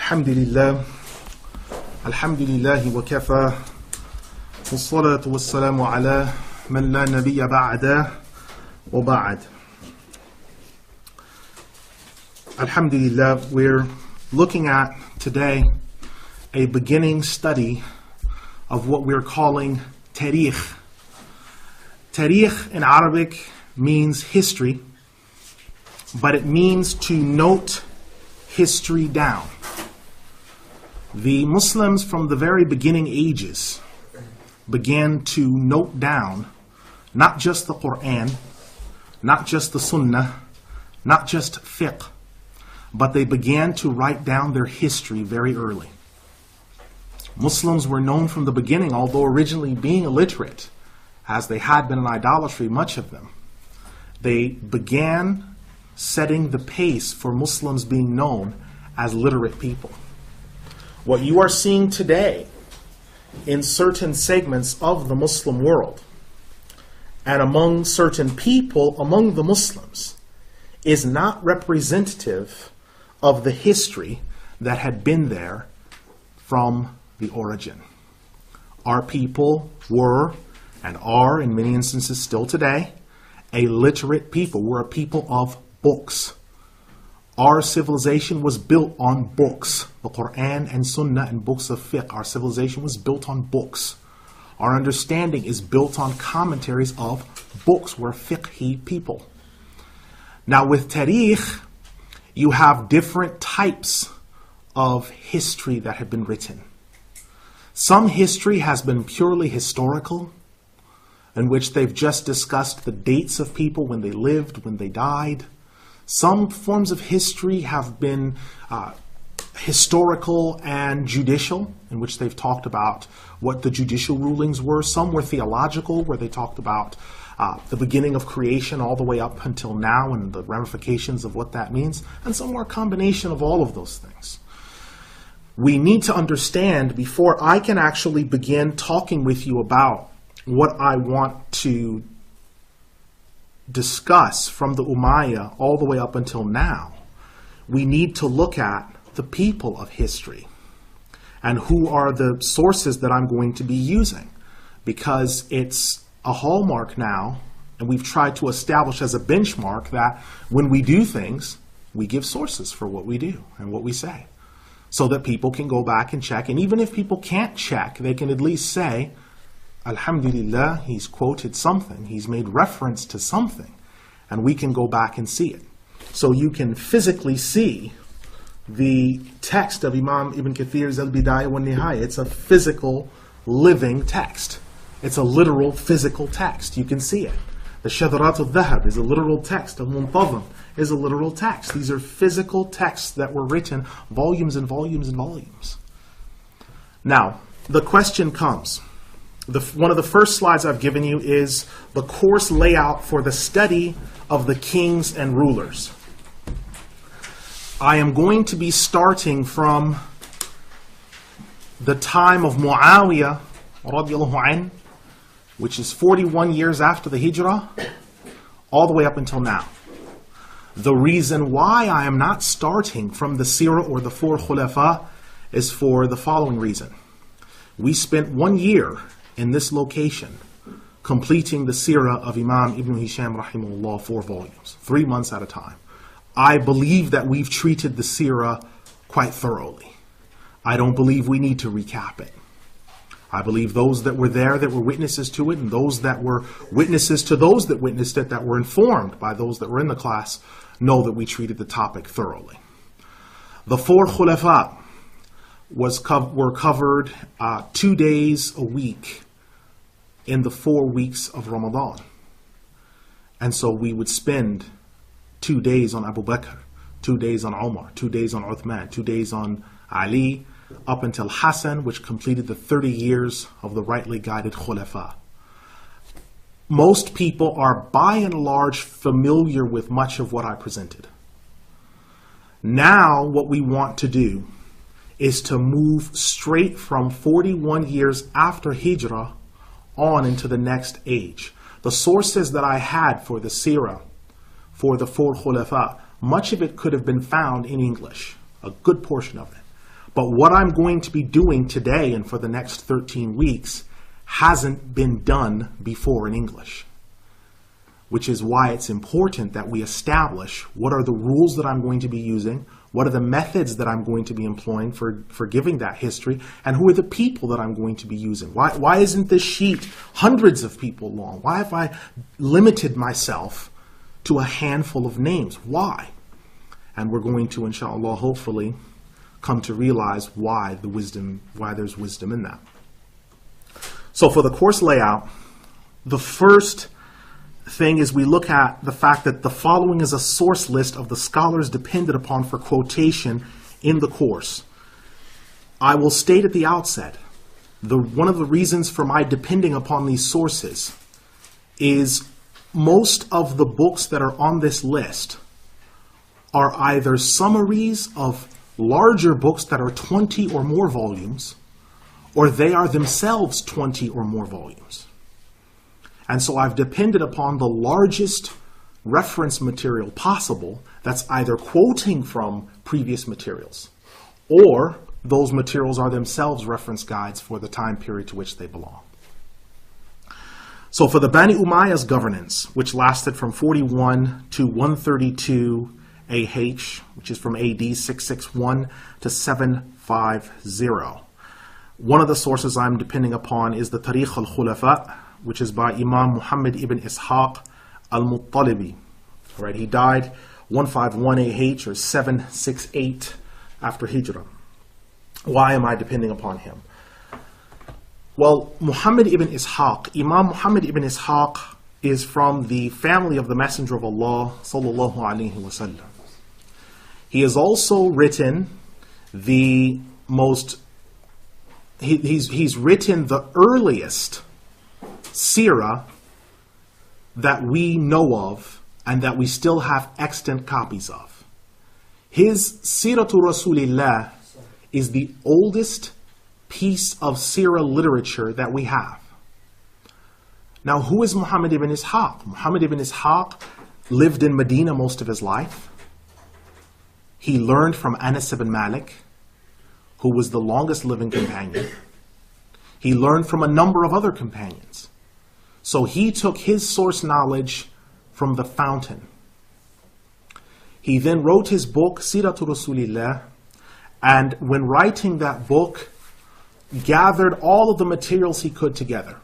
Alhamdulillah, Alhamdulillahi wa kafa, wassalatu wassalamu ala man la nabiyya ba'da wa ba'd. Alhamdulillah, we're looking at today a beginning study of what we're calling tarikh. Tarikh in Arabic means history, but it means to note history down. The Muslims from the very beginning ages began to note down not just the Quran, not just the Sunnah, not just fiqh, but they began to write down their history very early. Muslims were known from the beginning, although originally being illiterate, as they had been in idolatry, much of them. They began setting the pace for Muslims being known as literate people. What you are seeing today in certain segments of the Muslim world and among certain people among the Muslims is not representative of the history that had been there from the origin. Our people were and are, in many instances still today, a literate people. We're a people of books. Our civilization was built on books. The Quran and Sunnah and books of fiqh. Our civilization was built on books. Our understanding is built on commentaries of books. We're fiqhi people. Now with tarikh, you have different types of history that have been written. Some history has been purely historical, in which they've just discussed the dates of people, when they lived, when they died. Some forms of history have been historical and judicial, in which they've talked about what the judicial rulings were. Some were theological, where they talked about the beginning of creation all the way up until now and the ramifications of what that means. And some were a combination of all of those things. We need to understand, before I can actually begin talking with you about what I want to discuss from the Umayyah all the way up until now, we need to look at the people of history and who are the sources that I'm going to be using, because it's a hallmark now, and we've tried to establish as a benchmark that when we do things, we give sources for what we do and what we say, so that people can go back and check. And even if people can't check, they can at least say, Alhamdulillah, he's quoted something, he's made reference to something, and we can go back and see it. So you can physically see the text of Imam Ibn Kathir's Al-Bidayah wa Nihayah. It's a physical, living text. It's a literal, physical text. You can see it. The Shadarat al-Dhahab is a literal text. Al-Muntazam is a literal text. These are physical texts that were written, volumes and volumes and volumes. Now, the question comes. One of the first slides I've given you is the course layout for the study of the kings and rulers. I am going to be starting from the time of Muayyah, radiallahu anh, which is 41 years after the Hijrah, all the way up until now. The reason why I am not starting from the Sirah or the four Khulafa is for the following reason. We spent 1 year in this location completing the Sirah of Imam Ibn Hisham rahimahullah, 4 volumes, 3 months at a time. I believe that we've treated the Sirah quite thoroughly. I don't believe we need to recap it. I believe those that were there, that were witnesses to it, and those that were witnesses to those that witnessed it, that were informed by those that were in the class, know that we treated the topic thoroughly. The 4 Khulafa were covered 2 days a week in the 4 weeks of Ramadan. And so we would spend 2 days on Abu Bakr, 2 days on Umar, 2 days on Uthman, 2 days on Ali, up until Hassan, which completed the 30 years of the rightly guided Khulafa. Most people are by and large familiar with much of what I presented. Now what we want to do is to move straight from 41 years after Hijrah on into the next age. The sources that I had for the Sirah, for the 4 Khulafa, much of it could have been found in English, a good portion of it. But what I'm going to be doing today and for the next 13 weeks hasn't been done before in English, which is why it's important that we establish what are the rules that I'm going to be using, what are the methods that I'm going to be employing for giving that history, and who are the people that I'm going to be using. Why isn't this sheet hundreds of people long? Why have I limited myself to a handful of names? Why? And we're going to, inshallah, hopefully come to realize why there's wisdom in that. So for the course layout, the first thing is we look at the fact that the following is a source list of the scholars depended upon for quotation in the course. I will state at the outset, one of the reasons for my depending upon these sources is most of the books that are on this list are either summaries of larger books that are 20 or more volumes, or they are themselves 20 or more volumes. And so I've depended upon the largest reference material possible that's either quoting from previous materials, or those materials are themselves reference guides for the time period to which they belong. So for the Bani Umayyah's governance, which lasted from 41 to 132 AH, which is from AD 661 to 750. One of the sources I'm depending upon is the Tarikh al-Khulafa, which is by Imam Muhammad ibn Ishaq al-Muttalibi. Right, he died 151 AH or 768 after Hijrah. Why am I depending upon him? Well, Muhammad ibn Ishaq, Imam Muhammad ibn Ishaq is from the family of the Messenger of Allah sallallahu alaihi wasallam. He has also written the he's written the earliest seerah that we know of and that we still have extant copies of. His Siratu Rasulillah is the oldest piece of seerah literature that we have. Now, who is Muhammad ibn Ishaq? Muhammad ibn Ishaq lived in Medina most of his life. He learned from Anas ibn Malik, who was the longest living companion. He learned from a number of other companions. So he took his source knowledge from the fountain. He then wrote his book, Siratu Rasulillah, and when writing that book, gathered all of the materials he could together.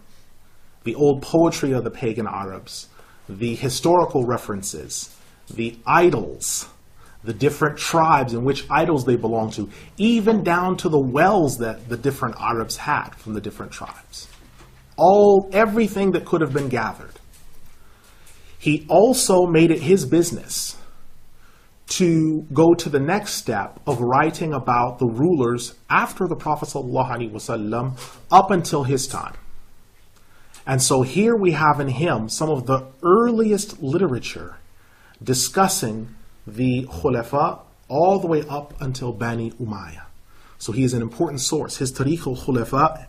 The old poetry of the pagan Arabs, the historical references, the idols, the different tribes and which idols they belong to, even down to the wells that the different Arabs had from the different tribes. Everything that could have been gathered. He also made it his business to go to the next step of writing about the rulers after the Prophet ﷺ up until his time. And so here we have in him some of the earliest literature discussing the Khulafa all the way up until Bani Umayyah. So he is an important source. His Tarikh al-Khulafa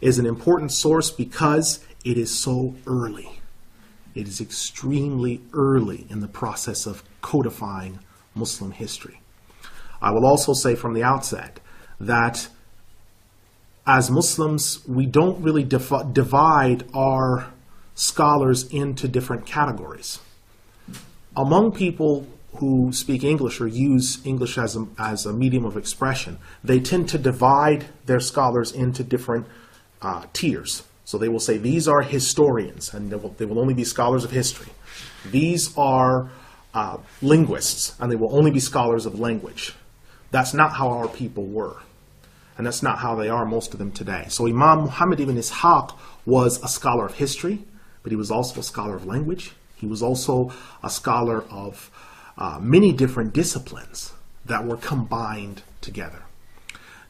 is an important source because it is so early. It is extremely early in the process of codifying Muslim history. I will also say from the outset that as Muslims, we don't really divide our scholars into different categories. Among people who speak English or use English as a medium of expression, they tend to divide their scholars into different tiers. So they will say these are historians, and they will only be scholars of history. These are linguists, and they will only be scholars of language. That's not how our people were. And that's not how they are, most of them today. So Imam Muhammad ibn Ishaq was a scholar of history, but he was also a scholar of language. He was also a scholar of many different disciplines that were combined together.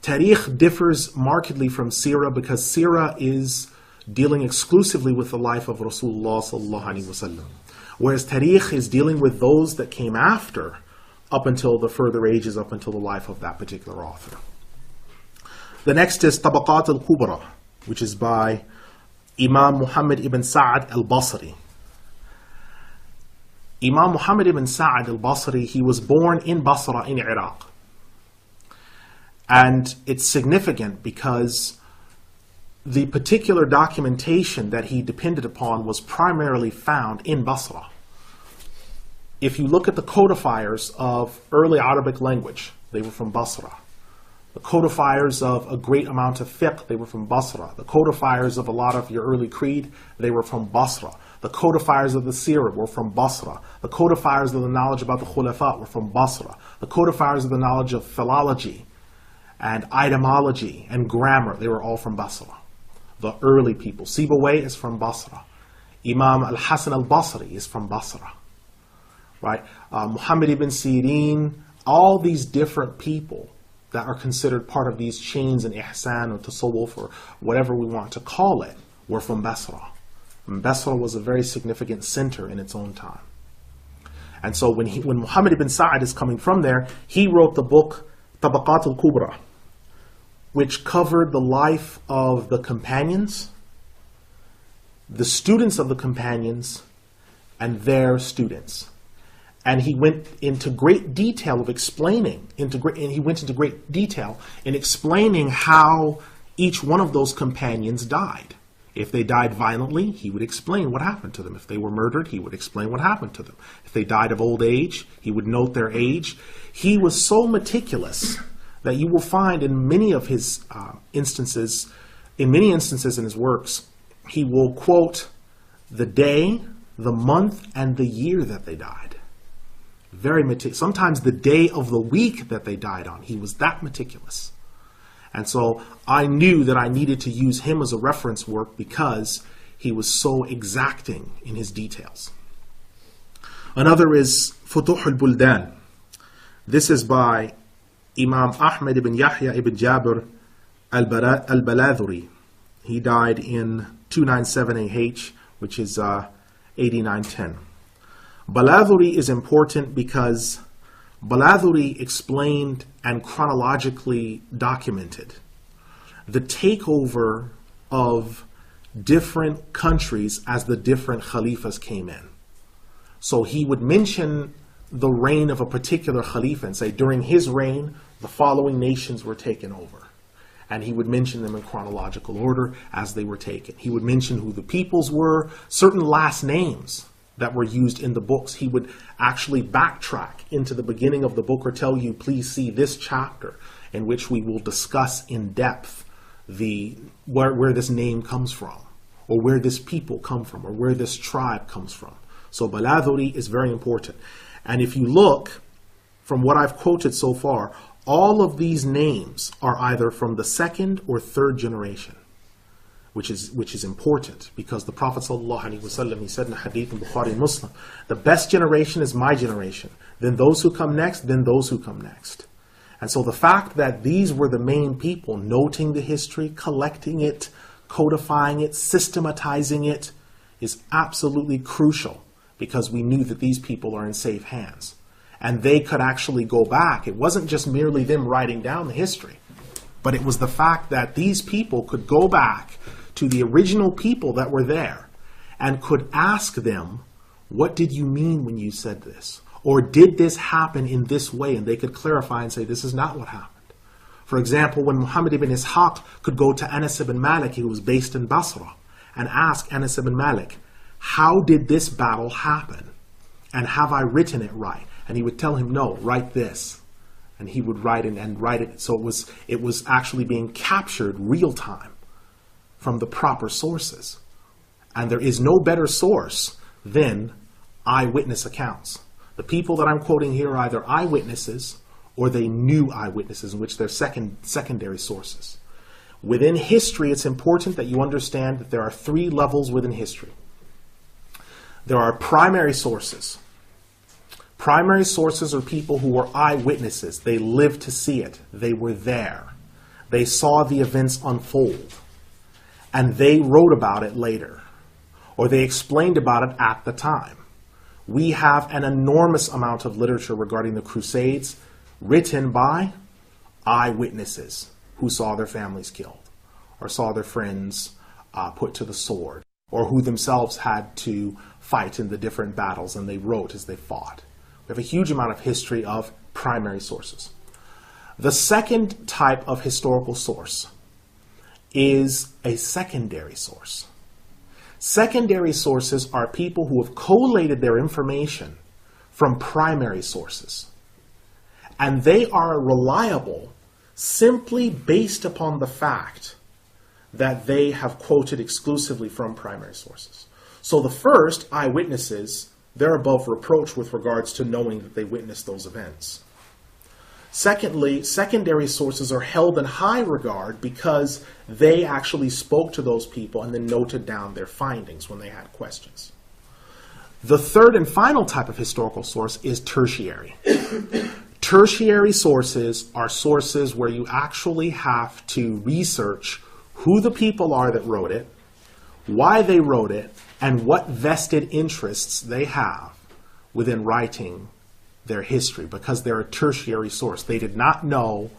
Tarikh differs markedly from Sirah because Sirah is dealing exclusively with the life of Rasulullah sallallahu alaihi wasallam, whereas Tarikh is dealing with those that came after, up until the further ages, up until the life of that particular author. The next is Tabaqat al-Kubra, which is by Imam Muhammad ibn Sa'ad al-Basri. Imam Muhammad ibn Sa'ad al-Basri, he was born in Basra in Iraq. And it's significant because the particular documentation that he depended upon was primarily found in Basra. If you look at the codifiers of early Arabic language, they were from Basra. The codifiers of a great amount of fiqh, they were from Basra. The codifiers of a lot of your early creed, they were from Basra. The codifiers of the Sirah were from Basra. The codifiers of the knowledge about the Khulafa were from Basra. The codifiers of the knowledge of philology and etymology and grammar, they were all from Basra. The early people. Sibawayh is from Basra. Imam al-Hasan al-Basri is from Basra. Right? Muhammad ibn Sirin, all these different people that are considered part of these chains in Ihsan or Tasawwuf or whatever we want to call it, were from Basra. And Basra was a very significant center in its own time. And so when Muhammad ibn Sa'd is coming from there, he wrote the book Tabaqat al-Kubra, which covered the life of the companions, the students of the companions, and their students. And he went into great detail of explaining, and he went into great detail in explaining how each one of those companions died. If they died violently, he would explain what happened to them. If they were murdered, he would explain what happened to them. If they died of old age, he would note their age. He was so meticulous that you will find in many of his instances in his works, he will quote the day, the month, and the year that they died. Very meticulous. Sometimes the day of the week that they died on. He was that meticulous. And so I knew that I needed to use him as a reference work because he was so exacting in his details. Another is Futuh al-Buldan. This is by Imam Ahmed ibn Yahya ibn Jabir al-Baladhuri. He died in 297 AH, which is 8910. Baladhuri is important because Baladhuri explained and chronologically documented the takeover of different countries as the different Khalifas came in. So he would mention the reign of a particular Khalifa and say, during his reign, the following nations were taken over. And he would mention them in chronological order as they were taken. He would mention who the peoples were, certain last names that were used in the books. He would actually backtrack into the beginning of the book or tell you, please see this chapter in which we will discuss in depth where this name comes from, or where this people come from, or where this tribe comes from. So Baladhuri is very important. And if you look from what I've quoted so far, all of these names are either from the second or third generation. Which is important because the Prophet ﷺ, he said in a hadith in Bukhari and Muslim, the best generation is my generation, then those who come next, then those who come next. And so the fact that these were the main people noting the history, collecting it, codifying it, systematizing it, is absolutely crucial because we knew that these people are in safe hands. And they could actually go back. It wasn't just merely them writing down the history, but it was the fact that these people could go back to the original people that were there and could ask them, what did you mean when you said this? Or did this happen in this way? And they could clarify and say, this is not what happened. For example, when Muhammad ibn Ishaq could go to Anas ibn Malik, who was based in Basra, and ask Anas ibn Malik, how did this battle happen? And have I written it right? And he would tell him, no, write this. And he would write it and write it. So it was actually being captured real time from the proper sources. And there is no better source than eyewitness accounts. The people that I'm quoting here are either eyewitnesses or they knew eyewitnesses, in which they're secondary sources. Within history, it's important that you understand that there are three levels within history. There are primary sources. Primary sources are people who were eyewitnesses. They lived to see it. They were there. They saw the events unfold. And they wrote about it later, or they explained about it at the time. We have an enormous amount of literature regarding the Crusades written by eyewitnesses who saw their families killed, or saw their friends put to the sword, or who themselves had to fight in the different battles, and they wrote as they fought. We have a huge amount of history of primary sources. The second type of historical source is a secondary source. Secondary sources are people who have collated their information from primary sources. And they are reliable simply based upon the fact that they have quoted exclusively from primary sources. So the first, eyewitnesses, they're above reproach with regards to knowing that they witnessed those events. Secondly, secondary sources are held in high regard because they actually spoke to those people and then noted down their findings when they had questions. The third and final type of historical source is tertiary. Tertiary sources are sources where you actually have to research who the people are that wrote it, why they wrote it, and what vested interests they have within writing their history, because they're a tertiary source. They did not know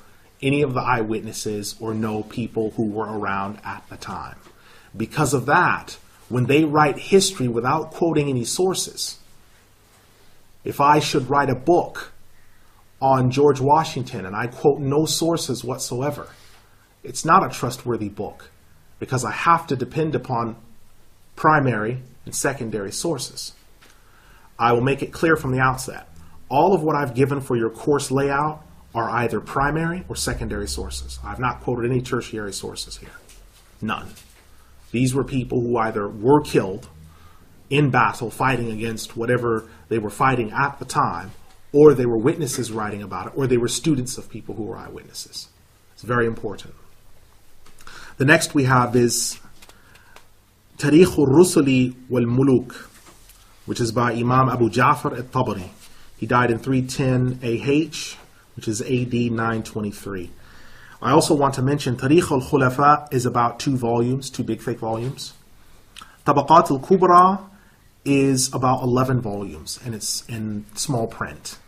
any of the eyewitnesses or know people who were around at the time. Because of that, when they write history without quoting any sources, if I should write a book on George Washington and I quote no sources whatsoever, it's not a trustworthy book because I have to depend upon primary and secondary sources. I will make it clear from the outset. All of what I've given for your course layout are either primary or secondary sources. I've not quoted any tertiary sources here. None. These were people who either were killed in battle fighting against whatever they were fighting at the time, or they were witnesses writing about it, or they were students of people who were eyewitnesses. It's very important. The next we have is Tarikh al-Rusuli wal-Muluk, which is by Imam Abu Ja'far Al-Tabari. He died in 310 AH, which is AD 923. I also want to mention Tarikh al-Khulafa is about 2 volumes, 2 big thick volumes. Tabaqat al-Kubra is about 11 volumes, and it's in small print.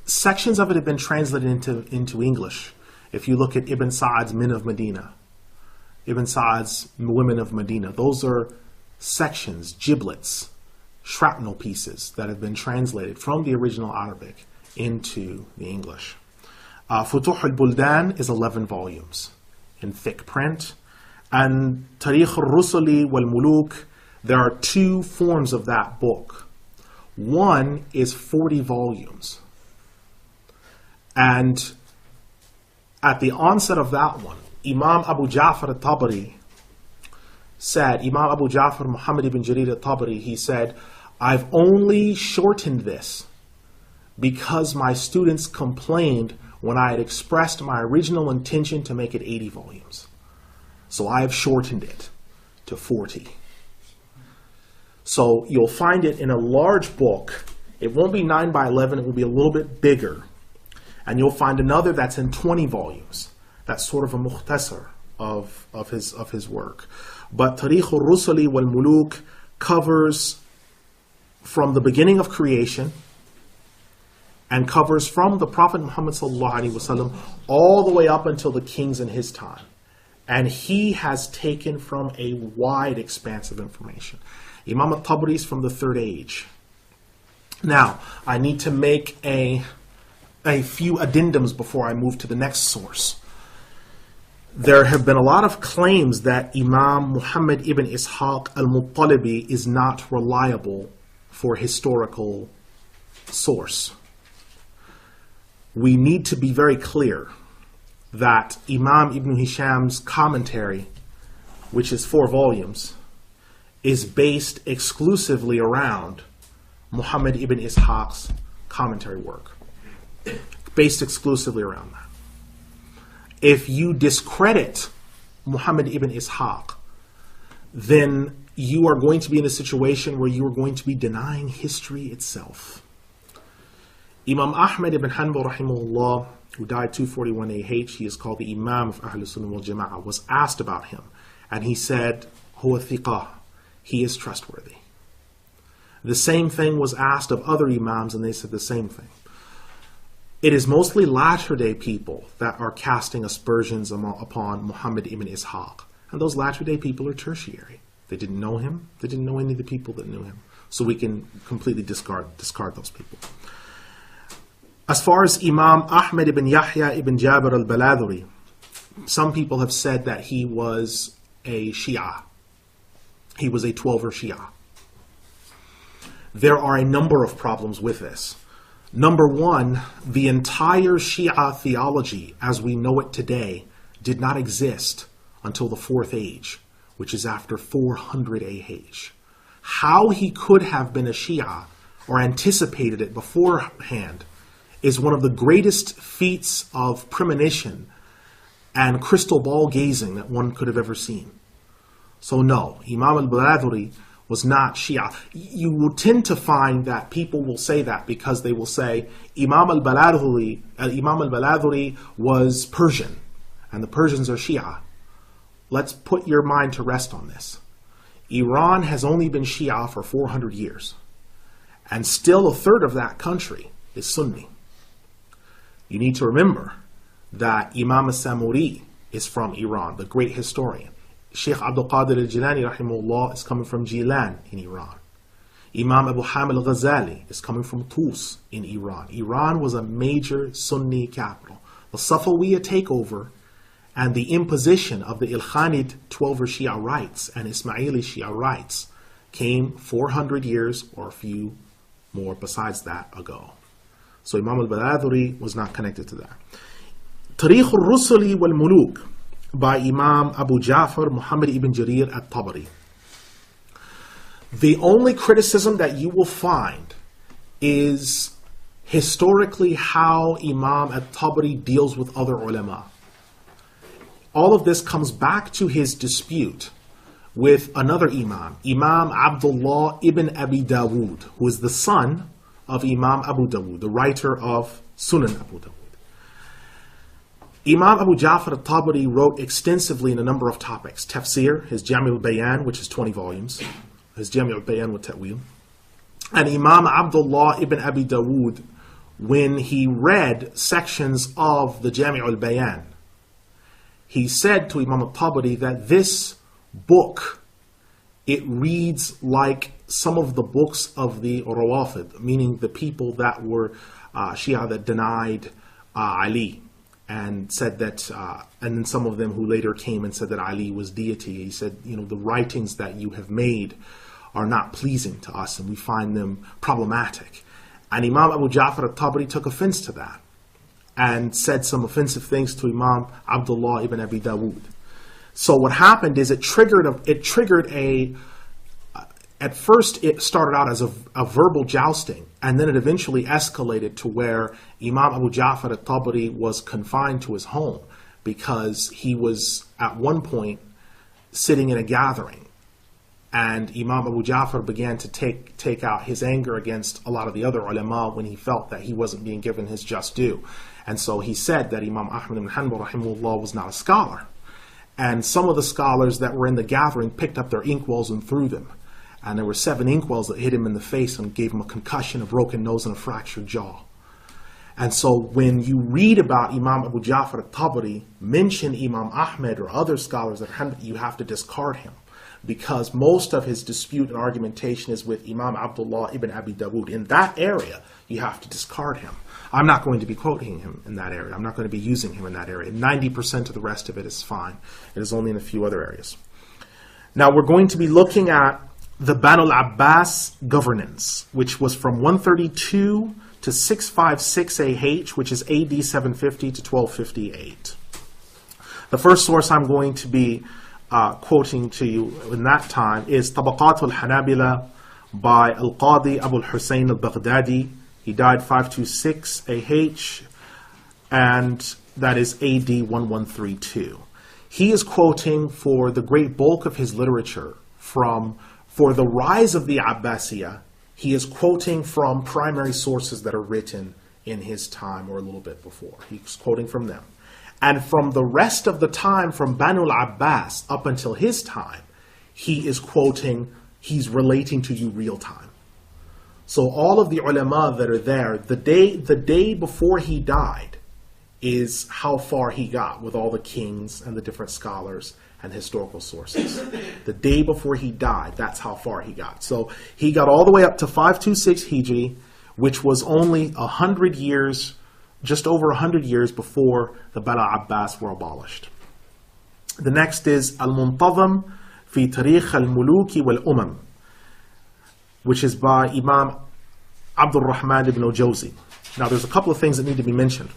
Sections of it have been translated into English. If you look at Ibn Sa'd's Men of Medina, Ibn Sa'd's Women of Medina, those are sections, giblets, shrapnel pieces that have been translated from the original Arabic into the English. Futuh al-Buldan is 11 volumes in thick print. And Tarikh al-Rusuli wal-Muluk, there are 2 forms of that book. One is 40 volumes. And at the onset of that one, Imam Abu Ja'far Al-Tabari said, Imam Abu Ja'far Muhammad ibn Jarir Al-Tabari, he said, I've only shortened this because my students complained when I had expressed my original intention to make it 80 volumes. So I have shortened it to 40. So you'll find it in a large book. It won't be 9 by 11, it will be a little bit bigger. And you'll find another that's in 20 volumes. That's sort of a mukhtasar of his work. But Tarikh al-Rusuli wal-Muluk covers from the beginning of creation and covers from the Prophet Muhammad ﷺ all the way up until the kings in his time. And he has taken from a wide expanse of information. Imam al-Tabari is from the 3rd age. Now, I need to make a few addendums before I move to the next source. There have been a lot of claims that Imam Muhammad ibn Ishaq al-Muttalibi is not reliable for historical source. We need to be very clear that Imam Ibn Hisham's commentary, which is 4 volumes, is based exclusively around Muhammad ibn Ishaq's commentary work. Based exclusively around that. If you discredit Muhammad ibn Ishaq, then you are going to be in a situation where you are going to be denying history itself. Imam Ahmad ibn Hanbal rahimahullah, who died 241 AH, he is called the Imam of Ahlul Sunnah wal Jama'ah, was asked about him, and he said, Huwa thiqah, he is trustworthy. The same thing was asked of other Imams, and they said the same thing. It is mostly latter-day people that are casting aspersions upon Muhammad ibn Ishaq. And those latter-day people are tertiary. They didn't know him. They didn't know any of the people that knew him. So we can completely discard those people. As far as Imam Ahmed ibn Yahya ibn Jabir al-Baladhuri, some people have said that he was a Shia. He was a 12er Shia. There are a number of problems with this. Number one, the entire Shia theology as we know it today did not exist until the 4th age, which is after 400 AH. How he could have been a Shia or anticipated it beforehand is one of the greatest feats of premonition and crystal ball gazing that one could have ever seen. So no, Imam al-Baladhuri was not Shia. You will tend to find that people will say that because they will say Imam al-Baladhuri was Persian and the Persians are Shia. Let's put your mind to rest on this. Iran has only been Shia for 400 years, and still a third of that country is Sunni. You need to remember that Imam al-Samuri is from Iran, the great historian. Sheikh Abdul Qadir al-Jilani rahimahullah is coming from Jilan in Iran. Imam Abu Hamid al-Ghazali is coming from Tus in Iran. Iran was a major Sunni capital. The Safawiya takeover and the imposition of the Ilkhanid 12er Shia rights and Ismaili Shia rights came 400 years or a few more besides that ago. So Imam al-Baladhuri was not connected to that. Tarikh al-Rusuli wal-Muluk by Imam Abu Ja'far Muhammad ibn Jarir al-Tabari. The only criticism that you will find is historically how Imam al-Tabari deals with other ulama. All of this comes back to his dispute with another Imam, Imam Abdullah ibn Abi Dawood, who is the son of Imam Abu Dawood, the writer of Sunan Abu Dawood. Imam Abu Ja'far al-Tabari wrote extensively in a number of topics. Tafsir, his Jami' al-Bayan, which is 20 volumes, his Jami' al-Bayan with Ta'wil. And Imam Abdullah ibn Abi Dawood, when he read sections of the Jami' al-Bayan, he said to Imam al-Tabari that this book, it reads like some of the books of the Rawafid, meaning the people that were Shia that denied Ali, and said that, and then some of them who later came and said that Ali was deity. He said, you know, the writings that you have made are not pleasing to us and we find them problematic. And Imam Abu Ja'far al-Tabari took offense to that and said some offensive things to Imam Abdullah ibn Abi Dawood. So what happened is at first it started out as a verbal jousting, and then it eventually escalated to where Imam Abu Ja'far al-Tabari was confined to his home because he was at one point sitting in a gathering, and Imam Abu Ja'far began to take out his anger against a lot of the other ulama when he felt that he wasn't being given his just due. And so he said that Imam Ahmad ibn Hanbal rahimahullah was not a scholar. And some of the scholars that were in the gathering picked up their inkwells and threw them. And there were 7 inkwells that hit him in the face and gave him a concussion, a broken nose, and a fractured jaw. And so when you read about Imam Abu Ja'far al-Tabari mention Imam Ahmed or other scholars that you have to discard him, because most of his dispute and argumentation is with Imam Abdullah ibn Abi Dawood. In that area, you have to discard him. I'm not going to be quoting him in that area. I'm not going to be using him in that area. 90% of the rest of it is fine. It is only in a few other areas. Now we're going to be looking at the Banu al-Abbas governance, which was from 132 to 656 AH, which is AD 750 to 1258. The first source I'm going to be quoting to you in that time is Tabaqat al-Hanabila by Al-Qadi Abu al-Hussein al-Baghdadi. He died 526 AH, and that is AD 1132. He is quoting for the great bulk of his literature for the rise of the Abbasiyah. He is quoting from primary sources that are written in his time or a little bit before. He's quoting from them. And from the rest of the time from Banu al-Abbas up until his time, he is quoting, he's relating to you real time. So all of the ulama that are there, the day before he died is how far he got with all the kings and the different scholars and historical sources. The day before he died, that's how far he got. So he got all the way up to 526 Hijri, which was only 100 years, just over 100 years before the Bala Abbas were abolished. The next is Al-Muntazam fi Tarikh al-Muluki wal-Umam, which is by Imam Abdul Rahman ibn al-Jawzi. Now there's a couple of things that need to be mentioned.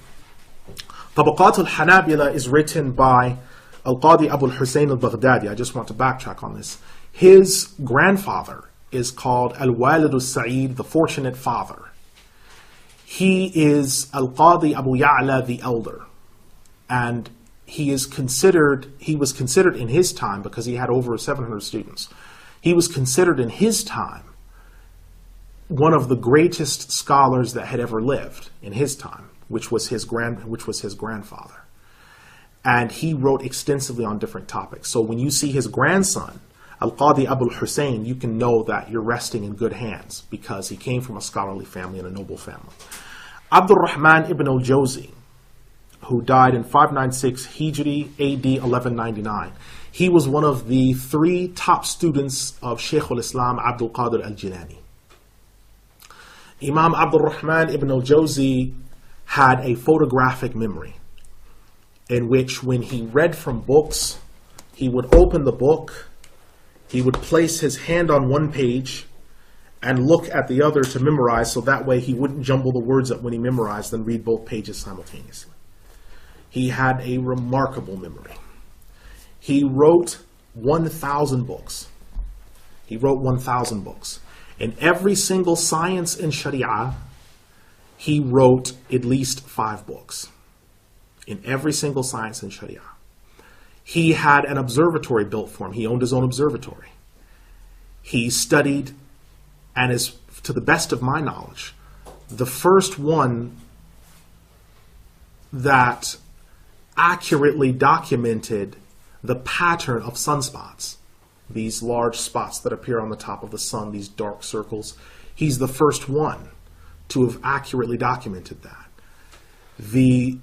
Tabaqat al-Hanabila is written by Al-Qadi Abu al-Hussein al-Baghdadi. I just want to backtrack on this. His grandfather is called Al-Walid al-Sa'id, the fortunate father. He is Al-Qadi Abu Ya'la the elder. And he was considered in his time, because he had over 700 students, he was considered in his time one of the greatest scholars that had ever lived in his time, which was his grandfather. And he wrote extensively on different topics. So when you see his grandson, Al-Qadi Abu al-Hussein, you can know that you're resting in good hands, because he came from a scholarly family and a noble family. Abdul Rahman ibn al-Jawzi, who died in 596 Hijri AD 1199. He was one of the 3 top students of Shaykh al-Islam Abdul Qadir al-Jilani. Imam Abdul Rahman ibn al-Jawzi had a photographic memory, in which when he read from books, he would open the book, he would place his hand on one page and look at the other to memorize, so that way he wouldn't jumble the words up when he memorized and read both pages simultaneously. He had a remarkable memory. He wrote 1,000 books. He wrote 1,000 books. In every single science in Sharia, he wrote at least 5 books. In every single science in Sharia. He had an observatory built for him. He owned his own observatory. He studied, and is, to the best of my knowledge, the first one that accurately documented the pattern of sunspots. These large spots that appear on the top of the sun, these dark circles. He's the first one to have accurately documented that. The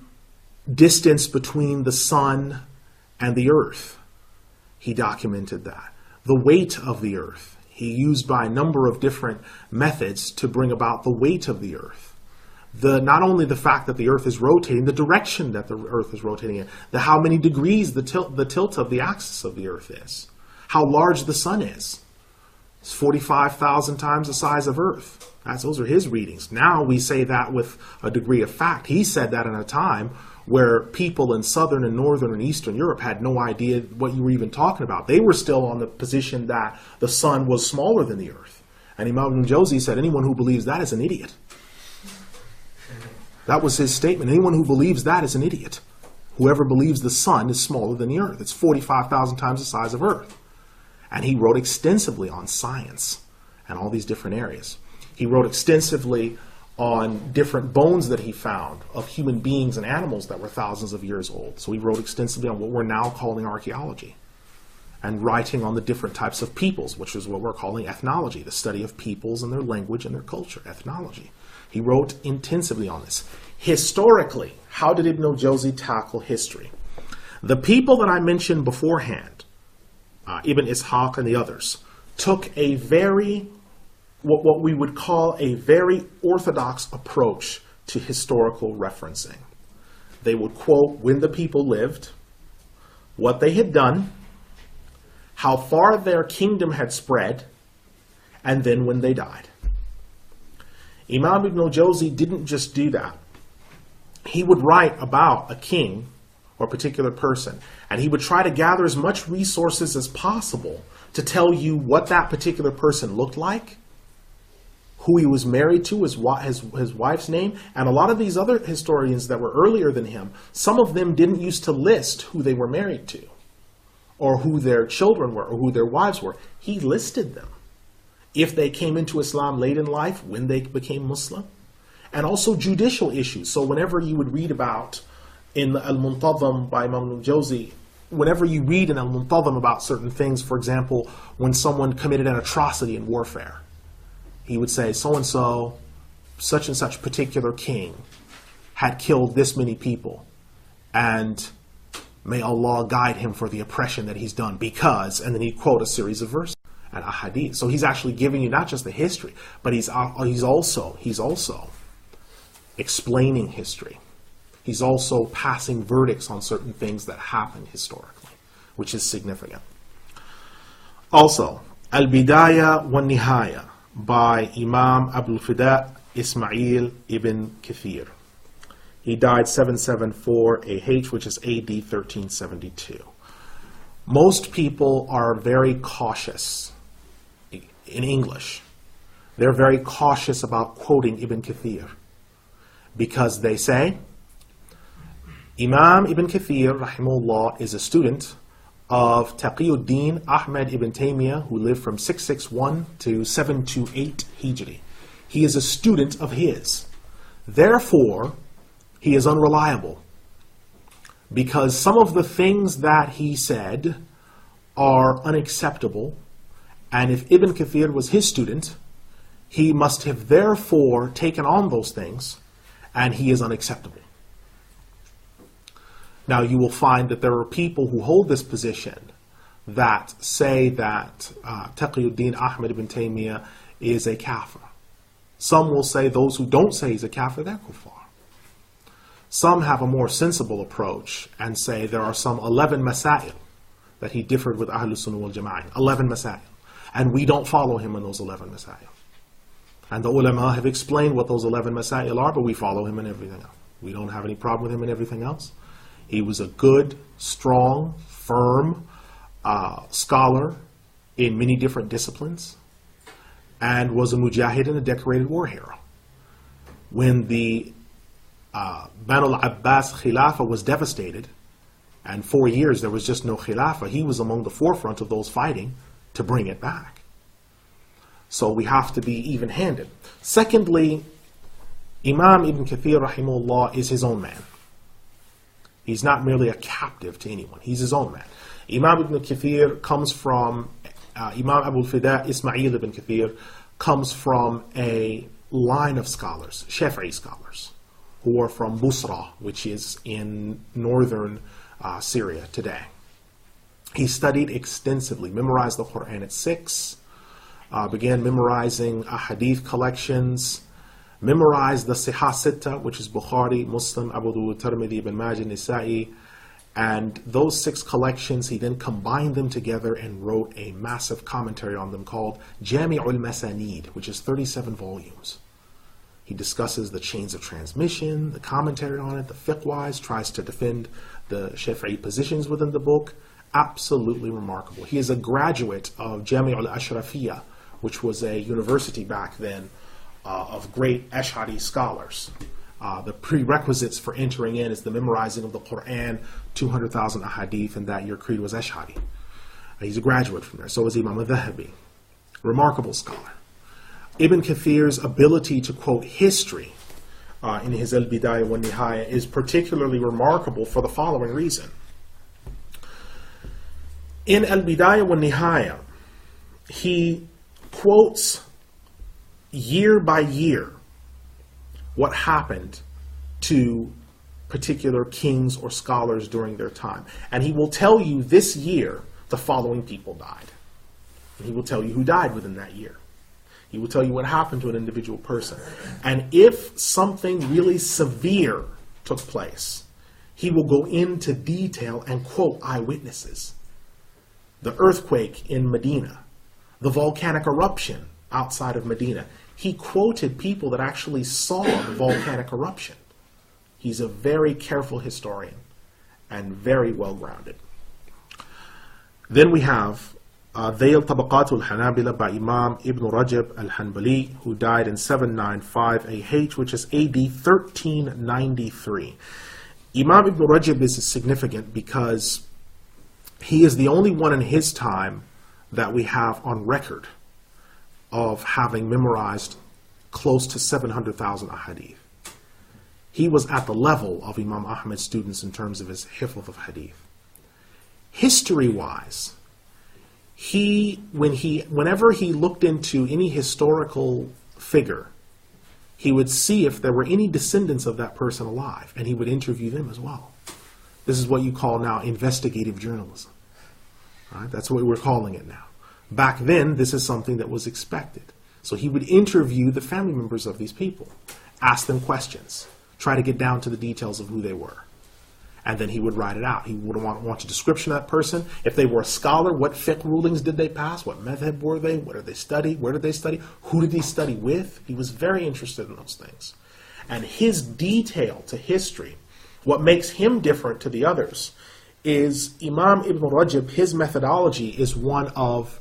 distance between the sun and the earth, he documented that. The weight of the earth, he used by a number of different methods to bring about the weight of the earth. Not only the fact that the earth is rotating, the direction that the earth is rotating in, how many degrees the tilt of the axis of the earth is, how large the sun is. It's 45,000 times the size of Earth. Those are his readings. Now we say that with a degree of fact. He said that in a time where people in southern and northern and eastern Europe had no idea what you were even talking about. They were still on the position that the sun was smaller than the earth. And Imam Ibn Jawzi said, anyone who believes that is an idiot. That was his statement. Anyone who believes that is an idiot. Whoever believes the sun is smaller than the earth. It's 45,000 times the size of Earth. And he wrote extensively on science and all these different areas. He wrote extensively on different bones that he found of human beings and animals that were thousands of years old. So he wrote extensively on what we're now calling archaeology, and writing on the different types of peoples, which is what we're calling ethnology, the study of peoples and their language and their culture, ethnology. He wrote intensively on this. Historically, how did Ibn al-Jawzi tackle history? The people that I mentioned beforehand, Ibn Ishaq and the others, took a what we would call a very orthodox approach to historical referencing. They would quote when the people lived, what they had done, how far their kingdom had spread, and then when they died. Imam Ibn al-Jawzi didn't just do that. He would write about a king or a particular person, and he would try to gather as much resources as possible to tell you what that particular person looked like, who he was married to, his wife's name. And a lot of these other historians that were earlier than him, some of them didn't used to list who they were married to, or who their children were, or who their wives were. He listed them. If they came into Islam late in life, when they became Muslim, and also judicial issues. So whenever you would read about in Al-Muntazam by Imam al-Jawzi, whenever you read in Al-Muntazam about certain things, for example, when someone committed an atrocity in warfare, he would say, so-and-so, such and such particular king had killed this many people, and may Allah guide him for the oppression that he's done, because, and then he'd quote a series of verses. and ahadith. So he's actually giving you not just the history, but he's also explaining history. He's also passing verdicts on certain things that happened historically, which is significant. Also, Al-Bidayah wa Nihaya by Imam Abul Fida Ismail ibn Kathir. He died 774 AH, which is AD 1372. Most people are very cautious in English. They're very cautious about quoting Ibn Kathir because they say Imam Ibn Kathir, rahimahullah, is a student of Taqiyuddin Ahmad ibn Taymiyyah, who lived from 661 to 728 Hijri. He is a student of his. Therefore, he is unreliable because some of the things that he said are unacceptable, and if Ibn Kathir was his student, he must have therefore taken on those things, and he is unacceptable. Now you will find that there are people who hold this position that say that Taqiyuddin Ahmad ibn Taymiyyah is a kafir. Some will say those who don't say he's a kafir, they're kuffar. Some have a more sensible approach and say there are some 11 masail that he differed with Ahlul Sunnah wal Jama'ah. 11 masail. And we don't follow him in those 11 masail. And the ulama have explained what those 11 masail are, but we follow him in everything else. We don't have any problem with him in everything else. He was a good, strong, firm scholar in many different disciplines and was a mujahid and a decorated war hero. When the Banu al-Abbas Khilafah was devastated, and 4 years there was just no Khilafah, he was among the forefront of those fighting to bring it back. So we have to be even-handed. Secondly, Imam Ibn Kathir rahimahullah is his own man. He's not merely a captive to anyone. He's his own man. Imam Ibn Kathir comes from, Imam Abul Fida Ismail ibn Kathir comes from a line of scholars, Shafi'i scholars, who are from Busra, which is in northern Syria today. He studied extensively, memorized the Quran at 6, began memorizing hadith collections, memorized the Sihah Sitta, which is Bukhari, Muslim, Abu Dawud, Tirmidhi, Ibn Majah, Nisa'i, and those 6 collections, he then combined them together and wrote a massive commentary on them called Jami'ul Masanid, which is 37 volumes. He discusses the chains of transmission, the commentary on it, the fiqh-wise, tries to defend the Shafi'i positions within the book. Absolutely remarkable. He is a graduate of Jami'ul Ashrafiyah, which was a university back then of great Ash'ari scholars. The prerequisites for entering in is the memorizing of the Quran, 200,000 ahadith, and that your creed was Ash'ari. He's a graduate from there. So is Imam al-Dhahabi. Remarkable scholar. Ibn Kathir's ability to quote history in his Al-Bidayah wa Nihaya is particularly remarkable for the following reason. In Al-Bidayah wa Nihaya, he quotes year by year what happened to particular kings or scholars during their time. And he will tell you this year the following people died. And he will tell you who died within that year. He will tell you what happened to an individual person. And if something really severe took place, he will go into detail and quote eyewitnesses. The earthquake in Medina, the volcanic eruption outside of Medina. He quoted people that actually saw the volcanic eruption. He's a very careful historian and very well-grounded. Then we have Dhayl Tabaqatul Hanabila by Imam Ibn Rajab Al-Hanbali, who died in 795 AH, which is AD 1393. Imam Ibn Rajab is significant because he is the only one in his time that we have on record of having memorized close to 700,000 ahadith. He was at the level of Imam Ahmad's students in terms of his hifz of hadith. History-wise, whenever he looked into any historical figure, he would see if there were any descendants of that person alive, and he would interview them as well. This is what you call now investigative journalism. Right? That's what we're calling it now. Back then, this is something that was expected. So he would interview the family members of these people, ask them questions, try to get down to the details of who they were. And then he would write it out. He would want a description of that person. If they were a scholar, what fiqh rulings did they pass? What madhab were they? What did they study? Where did they study? Who did he study with? He was very interested in those things. And his detail to history, what makes him different to the others, is Imam Ibn Rajab, his methodology is one of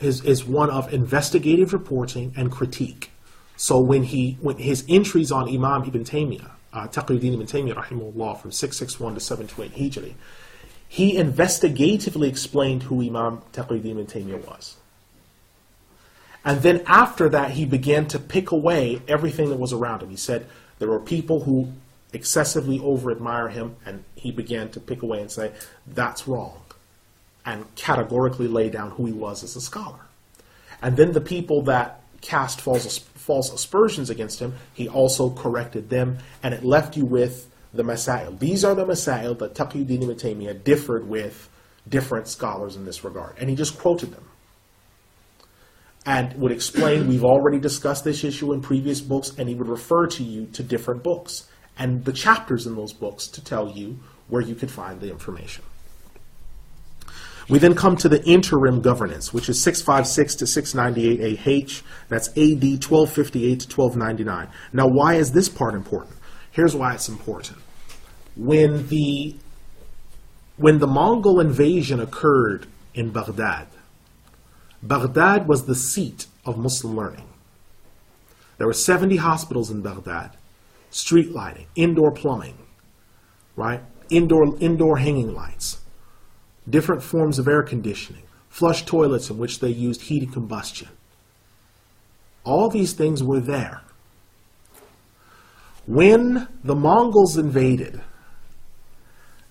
investigative reporting and critique. So when his entries on Imam Ibn Taymiyyah, Taqiyuddin Ibn Taymiyyah rahimahullah, from 661 to 728 Hijri, he investigatively explained who Imam Taqiyuddin Ibn Taymiyyah was. And then after that, he began to pick away everything that was around him. He said there were people who excessively over-admire him, and he began to pick away and say, that's wrong, and categorically lay down who he was as a scholar. And then the people that cast false aspersions against him, he also corrected them, and it left you with the masail. These are the masail that Taqiyuddin Ibn Taymiyyah differed with different scholars in this regard. And he just quoted them and would explain, we've already discussed this issue in previous books, and he would refer to you to different books and the chapters in those books to tell you where you could find the information. We then come to the interim governance, which is 656 to 698 AH. That's AD 1258 to 1299. Now, why is this part important? Here's why it's important. When the Mongol invasion occurred in Baghdad, Baghdad was the seat of Muslim learning. There were 70 hospitals in Baghdad, street lighting, indoor plumbing, right? Indoor hanging lights, different forms of air conditioning, flush toilets in which they used heated combustion. All these things were there. When the Mongols invaded,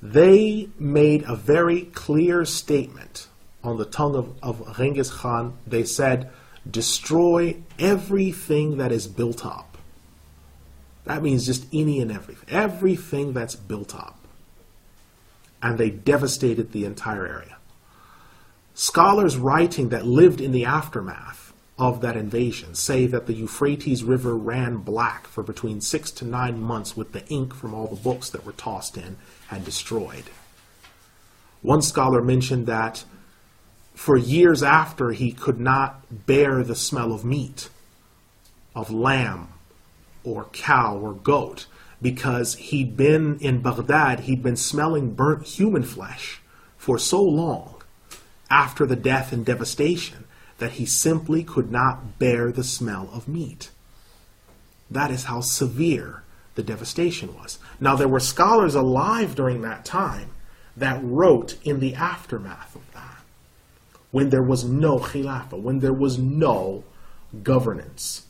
they made a very clear statement on the tongue of Genghis Khan. They said, destroy everything that is built up. That means just any and everything that's built up. And they devastated the entire area. Scholars writing that lived in the aftermath of that invasion say that the Euphrates River ran black for between 6 to 9 months with the ink from all the books that were tossed in and destroyed. One scholar mentioned that for years after, he could not bear the smell of meat, of lamb or cow or goat, because he'd been in Baghdad, he'd been smelling burnt human flesh for so long after the death and devastation that he simply could not bear the smell of meat. That is how severe the devastation was. Now, there were scholars alive during that time that wrote in the aftermath of that, when there was no Khilafah, when there was no governance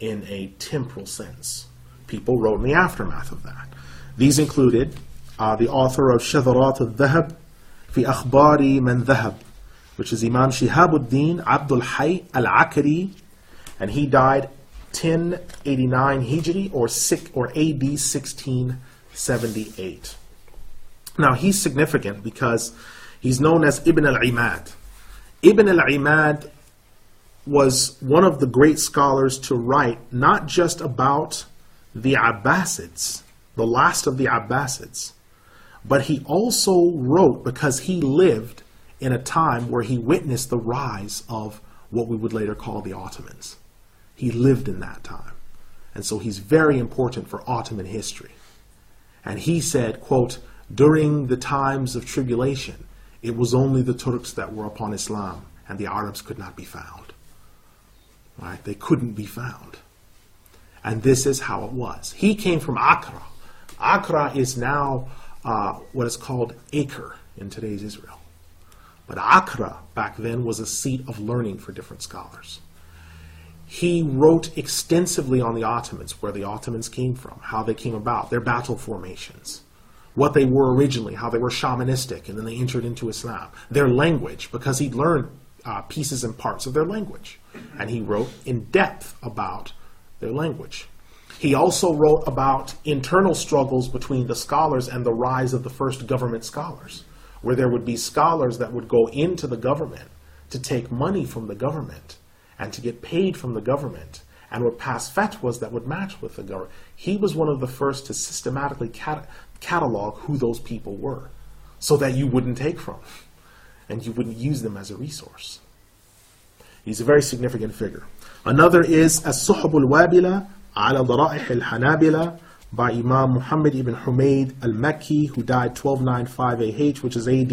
in a temporal sense. People wrote in the aftermath of that. These included the author of Shadharat al-Dhahab fi Akhbari Man Dhahab, which is Imam Shihabuddin Abdul Hayy al-Akari, and he died 1089 Hijri or AD 1678. Now, he's significant because he's known as Ibn al-Imad. Ibn al-Imad was one of the great scholars to write not just about the Abbasids, the last of the Abbasids, but he also wrote because he lived in a time where he witnessed the rise of what we would later call the Ottomans. He lived in that time. And so he's very important for Ottoman history. And he said, quote, during the times of tribulation, it was only the Turks that were upon Islam, and the Arabs could not be found. Right? They couldn't be found. And this is how it was. He came from Accra. Accra is now what is called Acre in today's Israel. But Accra back then was a seat of learning for different scholars. He wrote extensively on the Ottomans, where the Ottomans came from, how they came about, their battle formations, what they were originally, how they were shamanistic, and then they entered into Islam, their language, because he'd learned pieces and parts of their language. And he wrote in depth about their language. He also wrote about internal struggles between the scholars and the rise of the first government scholars, where there would be scholars that would go into the government to take money from the government and to get paid from the government and would pass fatwas that would match with the government. He was one of the first to systematically catalog who those people were so that you wouldn't take from and you wouldn't use them as a resource. He's a very significant figure. Another is As-Suhub al-Wabila ala Dara'ih al-Hanabila by Imam Muhammad ibn Humayd al-Makki, who died 1295 AH, which is AD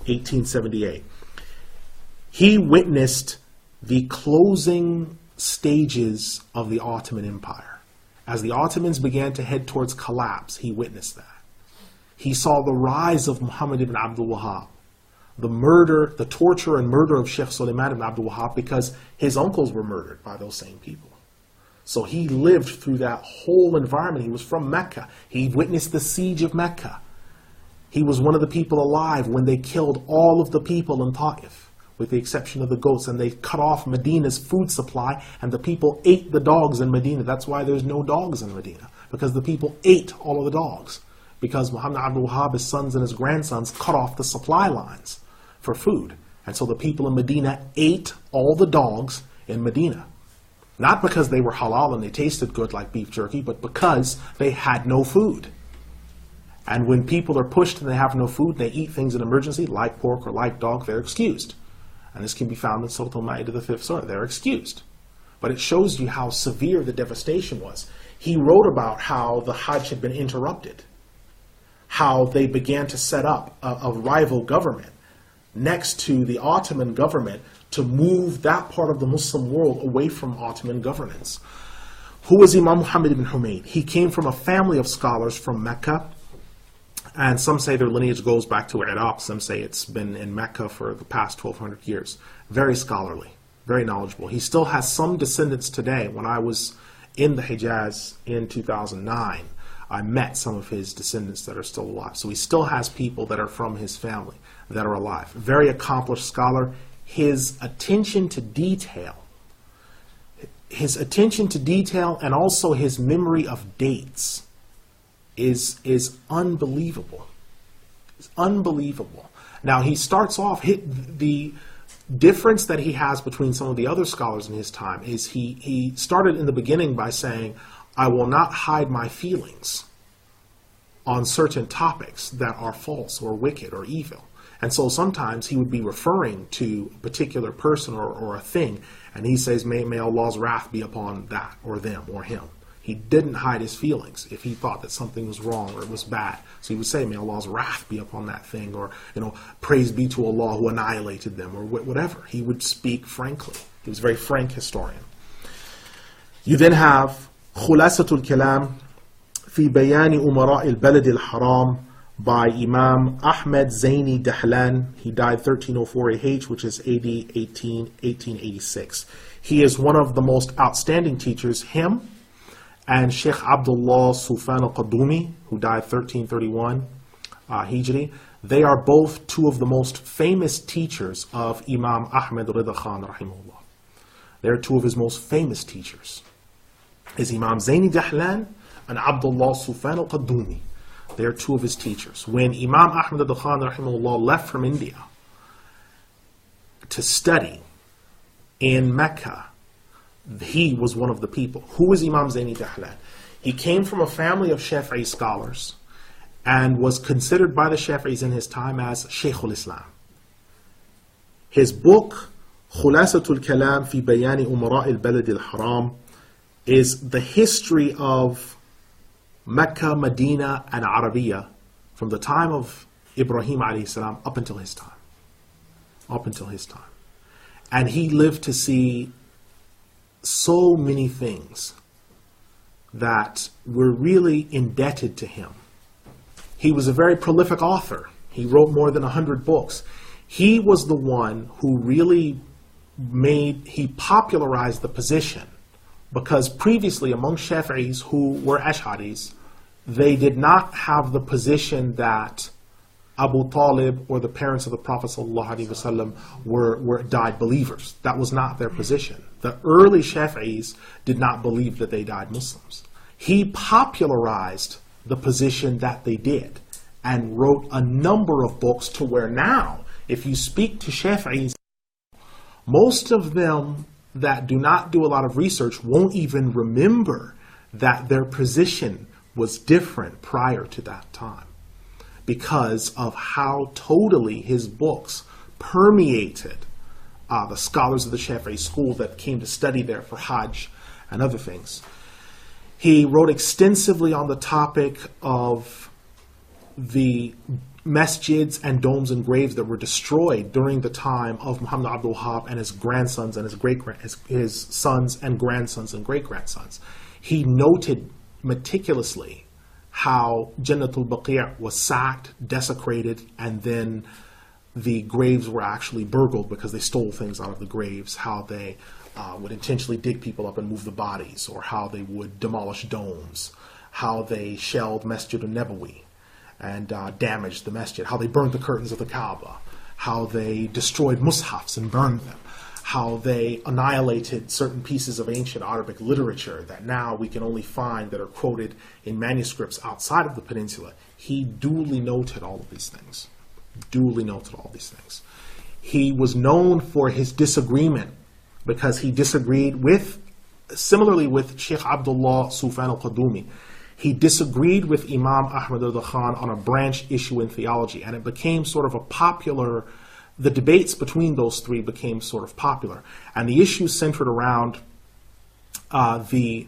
1878. He witnessed the closing stages of the Ottoman Empire. As the Ottomans began to head towards collapse, he witnessed that. He saw the rise of Muhammad ibn Abdul Wahhab, the murder, the torture and murder of Sheikh Sulaiman ibn Abdul Wahhab because his uncles were murdered by those same people. So he lived through that whole environment. He was from Mecca. He witnessed the siege of Mecca. He was one of the people alive when they killed all of the people in Ta'if, with the exception of the goats, and they cut off Medina's food supply, and the people ate the dogs in Medina. That's why there's no dogs in Medina, because the people ate all of the dogs, because Muhammad Abdul Wahhab, his sons and his grandsons, cut off the supply lines for food. And so the people in Medina ate all the dogs in Medina. Not because they were halal and they tasted good like beef jerky, but because they had no food. And when people are pushed and they have no food and they eat things in emergency, like pork or like dog, they're excused. And this can be found in Surah Al-Ma'idah, the 5th surah. They're excused. But it shows you how severe the devastation was. He wrote about how the Hajj had been interrupted, how they began to set up a rival government next to the Ottoman government to move that part of the Muslim world away from Ottoman governance. Who was Imam Muhammad ibn Humayd? He came from a family of scholars from Mecca, and some say their lineage goes back to Iraq. Some say it's been in Mecca for the past 1,200 years. Very scholarly, very knowledgeable. He still has some descendants today. When I was in the Hijaz in 2009, I met some of his descendants that are still alive. So he still has people that are from his family that are alive. Very accomplished scholar. His attention to detail and also his memory of dates is unbelievable. It's unbelievable. Now he starts off, the difference that he has between some of the other scholars in his time is he started in the beginning by saying, I will not hide my feelings on certain topics that are false or wicked or evil. And so sometimes he would be referring to a particular person or a thing, and he says, may Allah's wrath be upon that or them or him. He didn't hide his feelings if he thought that something was wrong or it was bad. So he would say, may Allah's wrath be upon that thing, or, praise be to Allah who annihilated them, or whatever. He would speak frankly. He was a very frank historian. You then have Khulasatul Kalam fi Bayani Umara al-Balad al-Haram by Imam Ahmed Zaini Dahlan. He died 1304 AH, which is AD 1886. He is one of the most outstanding teachers, him and Sheikh Abdullah Sufan al-Qadumi, who died 1331 Hijri. They are both two of the most famous teachers of Imam Ahmed Rida Khan rahimahullah. They're two of his most famous teachers. Is Imam Zaini Dahlan and Abdullah Sufan al-Qadumi. They are two of his teachers. When Imam Ahmed Rida Khan rahimahullah left from India to study in Mecca, he was one of the people. Who was Imam Zaini Dahlan? He came from a family of Shafi'i scholars and was considered by the Shafi'is in his time as Shaykh al-Islam. His book, Khulasatul Kalam fi Bayani Umara al-Balad al-Haram, is the history of Mecca, Medina, and Arabiya from the time of Ibrahim alayhi salam up until his time. Up until his time. And he lived to see so many things that we're really indebted to him. He was a very prolific author. He wrote more than 100 books. He was the one who really he popularized the position, because previously among Shafi'is who were Ash'aris, they did not have the position that Abu Talib or the parents of the Prophet ﷺ were died believers. That was not their position. The early Shafi'is did not believe that they died Muslims. He popularized the position that they did and wrote a number of books to where now, if you speak to Shafi'is, Most of them that do not do a lot of research won't even remember that their position was different prior to that time because of how totally his books permeated the scholars of the Shafi'i school that came to study there for Hajj and other things. He wrote extensively on the topic of the masjids and domes and graves that were destroyed during the time of Muhammad Abdul Wahhab and his grandsons and his sons and grandsons and great-grandsons. He noted meticulously how Jannatul Baqi' was sacked, desecrated, and then the graves were actually burgled because they stole things out of the graves, how they would intentionally dig people up and move the bodies, or how they would demolish domes, how they shelled Masjid al-Nabawi and damaged the masjid, how they burned the curtains of the Kaaba, how they destroyed mushafs and burned them, how they annihilated certain pieces of ancient Arabic literature that now we can only find that are quoted in manuscripts outside of the peninsula. He duly noted all of these things. He was known for his disagreement because he disagreed similarly with Sheikh Abdullah Sufyan al-Qadumi. He disagreed with Imam Ahmad Rida Khan on a branch issue in theology, and it became sort of the debates between those three became sort of popular. And the issues centered around the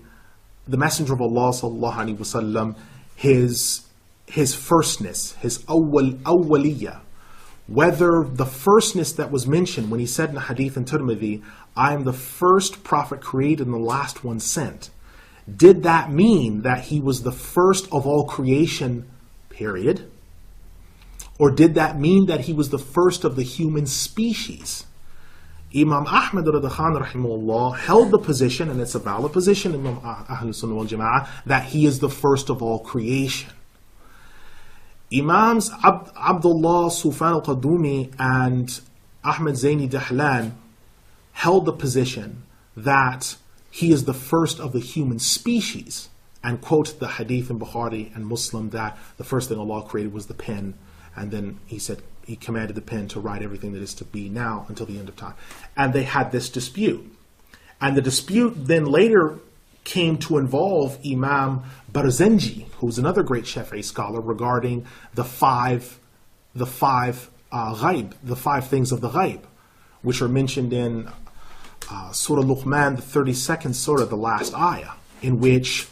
Messenger of Allah sallallahu alaihi wasallam, his firstness, his awwaliyah, whether the firstness that was mentioned when he said in a hadith in Tirmidhi, I am the first prophet created and the last one sent. Did that mean that he was the first of all creation, period? Or did that mean that he was the first of the human species? Imam Ahmad Rida Khan rahimahullah held the position, and it's a valid position in Ahlul Sunnah wal Jama'ah, that he is the first of all creation. Imams Abdullah Sufyan al-Qadumi and Ahmad Zaini Dahlan held the position that he is the first of the human species, and quote the hadith in Bukhari and Muslim that the first thing Allah created was the pen, and then he said he commanded the pen to write everything that is to be now until the end of time. And they had this dispute. And the dispute then later came to involve Imam Barzanji, who's another great Shafi'i scholar, regarding the five ghaib, the five things of the ghaib, which are mentioned in Surah Luqman, the 32nd surah, the last ayah, in which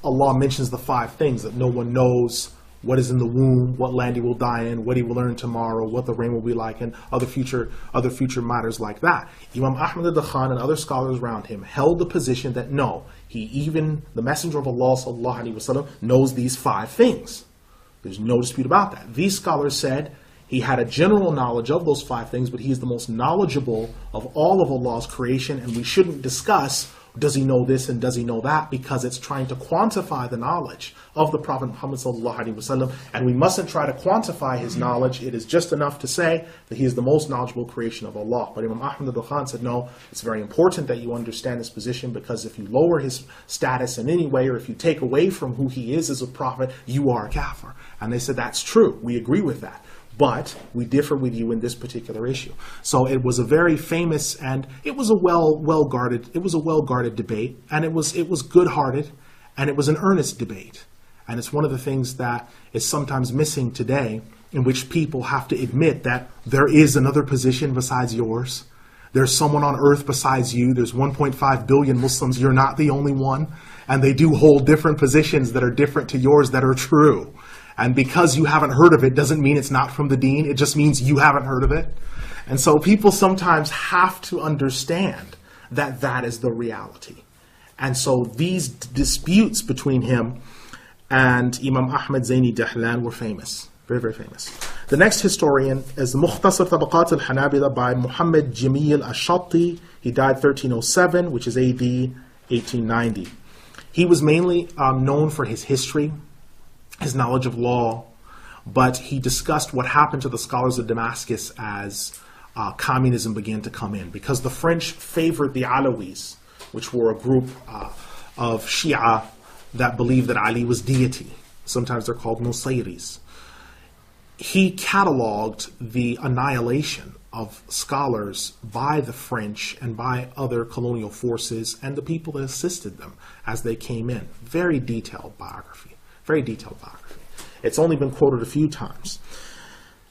Allah mentions the five things that no one knows: what is in the womb, what land he will die in, what he will earn tomorrow, what the rain will be like, and other future matters like that. Imam Ahmad Rida Khan and other scholars around him held the position that no, even the Messenger of Allah sallallahu alaihi wasallam knows these five things. There's no dispute about that. These scholars said he had a general knowledge of those five things, but he is the most knowledgeable of all of Allah's creation, and we shouldn't discuss does he know this and does he know that, because it's trying to quantify the knowledge of the Prophet Muhammad sallallahu alaihi wasallam, and we mustn't try to quantify his knowledge. It is just enough to say that he is the most knowledgeable creation of Allah. But Imam Ahmad Rida Khan said, no, it's very important that you understand his position, because if you lower his status in any way, or if you take away from who he is as a prophet, you are a kafir. And they said, that's true, we agree with that, but we differ with you in this particular issue. So it was a very famous, and it was a well guarded debate, and it was good-hearted, and it was an earnest debate. And it's one of the things that is sometimes missing today, in which people have to admit that there is another position besides yours. There's someone on earth besides you. There's 1.5 billion Muslims. You're not the only one. And they do hold different positions that are different to yours that are true. And because you haven't heard of it doesn't mean it's not from the deen. It just means you haven't heard of it. And so people sometimes have to understand that that is the reality. And so these disputes between him and Imam Ahmad Zaini Dahlan were famous. Very, very famous. The next historian is Mukhtasar Tabaqat al-Hanabila by Muhammad Jamil al-Shatti. He died 1307, which is AD 1890. He was mainly known for his history, his knowledge of law, but he discussed what happened to the scholars of Damascus as communism began to come in, because the French favored the Alawis, which were a group of Shia that believed that Ali was deity. Sometimes they're called Nusayris. He cataloged the annihilation of scholars by the French and by other colonial forces and the people that assisted them as they came in. Very detailed biography. Very detailed biography. It's only been quoted a few times.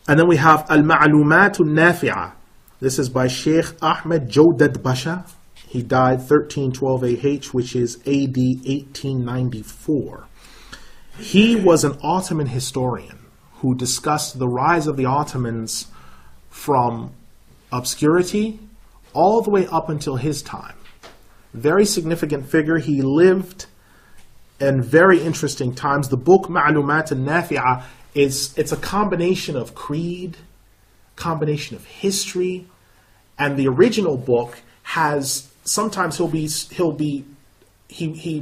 And then we have Al-Ma'lumat Al-Nafi'a. This is by Sheikh Ahmed Jawdad Basha. He died 1312 AH, which is AD 1894. He was an Ottoman historian who discussed the rise of the Ottomans from obscurity all the way up until his time. Very significant figure. He lived in very interesting times. The book Ma'lumat Al-Nafi'a it's a combination of creed, combination of history, and the original book has sometimes he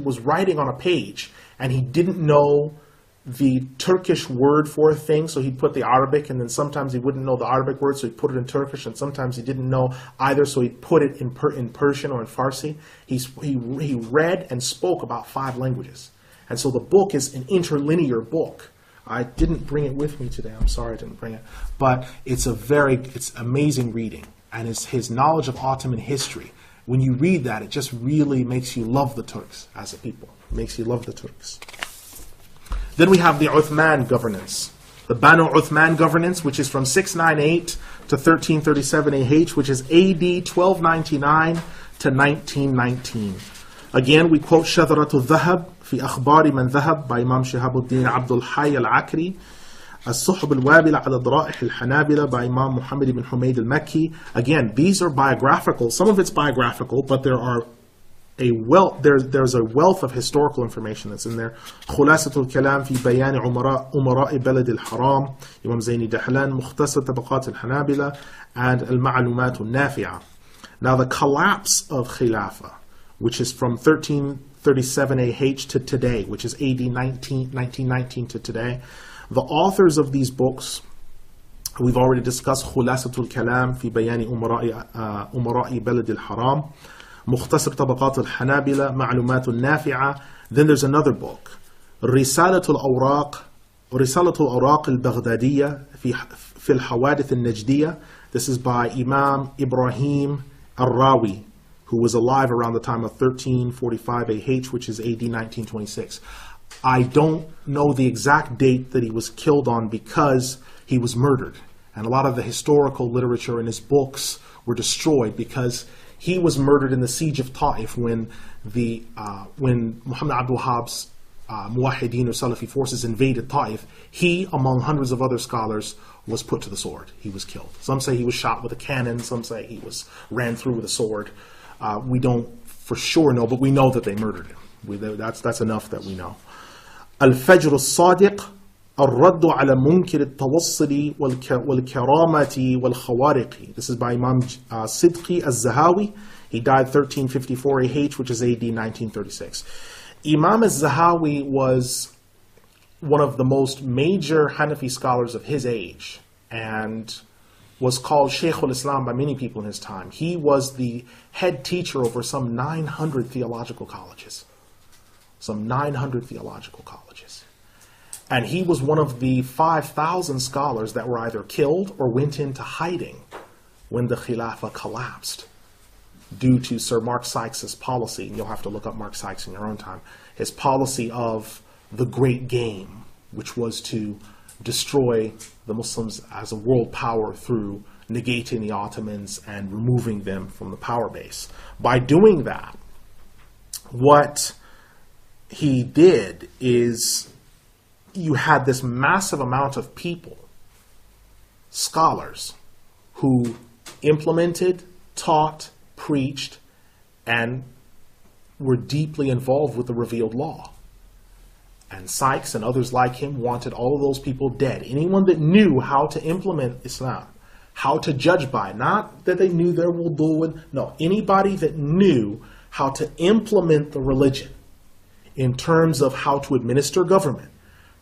was writing on a page and he didn't know the Turkish word for a thing, so he'd put the Arabic, and then sometimes he wouldn't know the Arabic word, so he'd put it in Turkish, and sometimes he didn't know either, so he'd put it in Persian or in Farsi. He read and spoke about 5 languages. And so the book is an interlinear book. I didn't bring it with me today. I'm sorry I didn't bring it. But it's amazing reading. And his knowledge of Ottoman history, when you read that, it just really makes you love the Turks as a people. It makes you love the Turks. Then we have the Uthman governance. The Banu Uthman governance, which is from 698 to 1337 AH, which is AD 1299 to 1919. Again, we quote شذرة الذهب في أخبار من ذهب by Imam Shihab al-Din Abdul Hayy al-Akri. الصحب الوابلة على ضرائح الحنابلة by Imam Muhammad ibn Humayd al-Makki. Again, these are biographical. Some of it's biographical, but there's a wealth of historical information that's in there. خلاصة الكلام في بيان أمراء بلد الحرام Imam Zaini Dahlan, مختصر طبقات الحنابلة, and المعلومات النافعة. Now the collapse of Khilafah, which is from 1337 AH to today, which is AD 1919 to today. The authors of these books, we've already discussed خلاصة الكلام في بيان أمراء بلد الحرام, مختصر طبقات الحنابلة, معلومات النافعة. Then there's another book, رسالة الأوراق البغدادية في الحوادث النجدية. This is by Imam Ibrahim al-Rawi, who was alive around the time of 1345 AH, which is AD 1926. I don't know the exact date that he was killed on because he was murdered. And a lot of the historical literature in his books were destroyed because he was murdered in the siege of Ta'if when Muhammad Abdul Wahhab's Muwahideen or Salafi forces invaded Ta'if. He, among hundreds of other scholars, was put to the sword. He was killed. Some say he was shot with a cannon. Some say he ran through with a sword. We don't for sure know, but we know that they murdered him. That's enough that we know. Al-Fajr al-Sadiq, الرد على منكر التوصل والكرامة والخوارق. This is by Imam Sidqi al-Zahawi. He died 1354 AH, which is AD 1936. Imam al-Zahawi was one of the most major Hanafi scholars of his age and was called Shaykh al-Islam by many people in his time. He was the head teacher over some 900 theological colleges. Some 900 theological colleges. And he was one of the 5,000 scholars that were either killed or went into hiding when the Khilafah collapsed due to Sir Mark Sykes' policy. And you'll have to look up Mark Sykes in your own time. His policy of the great game, which was to destroy the Muslims as a world power through negating the Ottomans and removing them from the power base. By doing that, what he did is you had this massive amount of people, scholars, who implemented, taught, preached, and were deeply involved with the revealed law. And Sykes and others like him wanted all of those people dead. Anyone that knew how to implement Islam, how to judge by, not that they knew their wudu, no, anybody that knew how to implement the religion in terms of how to administer government,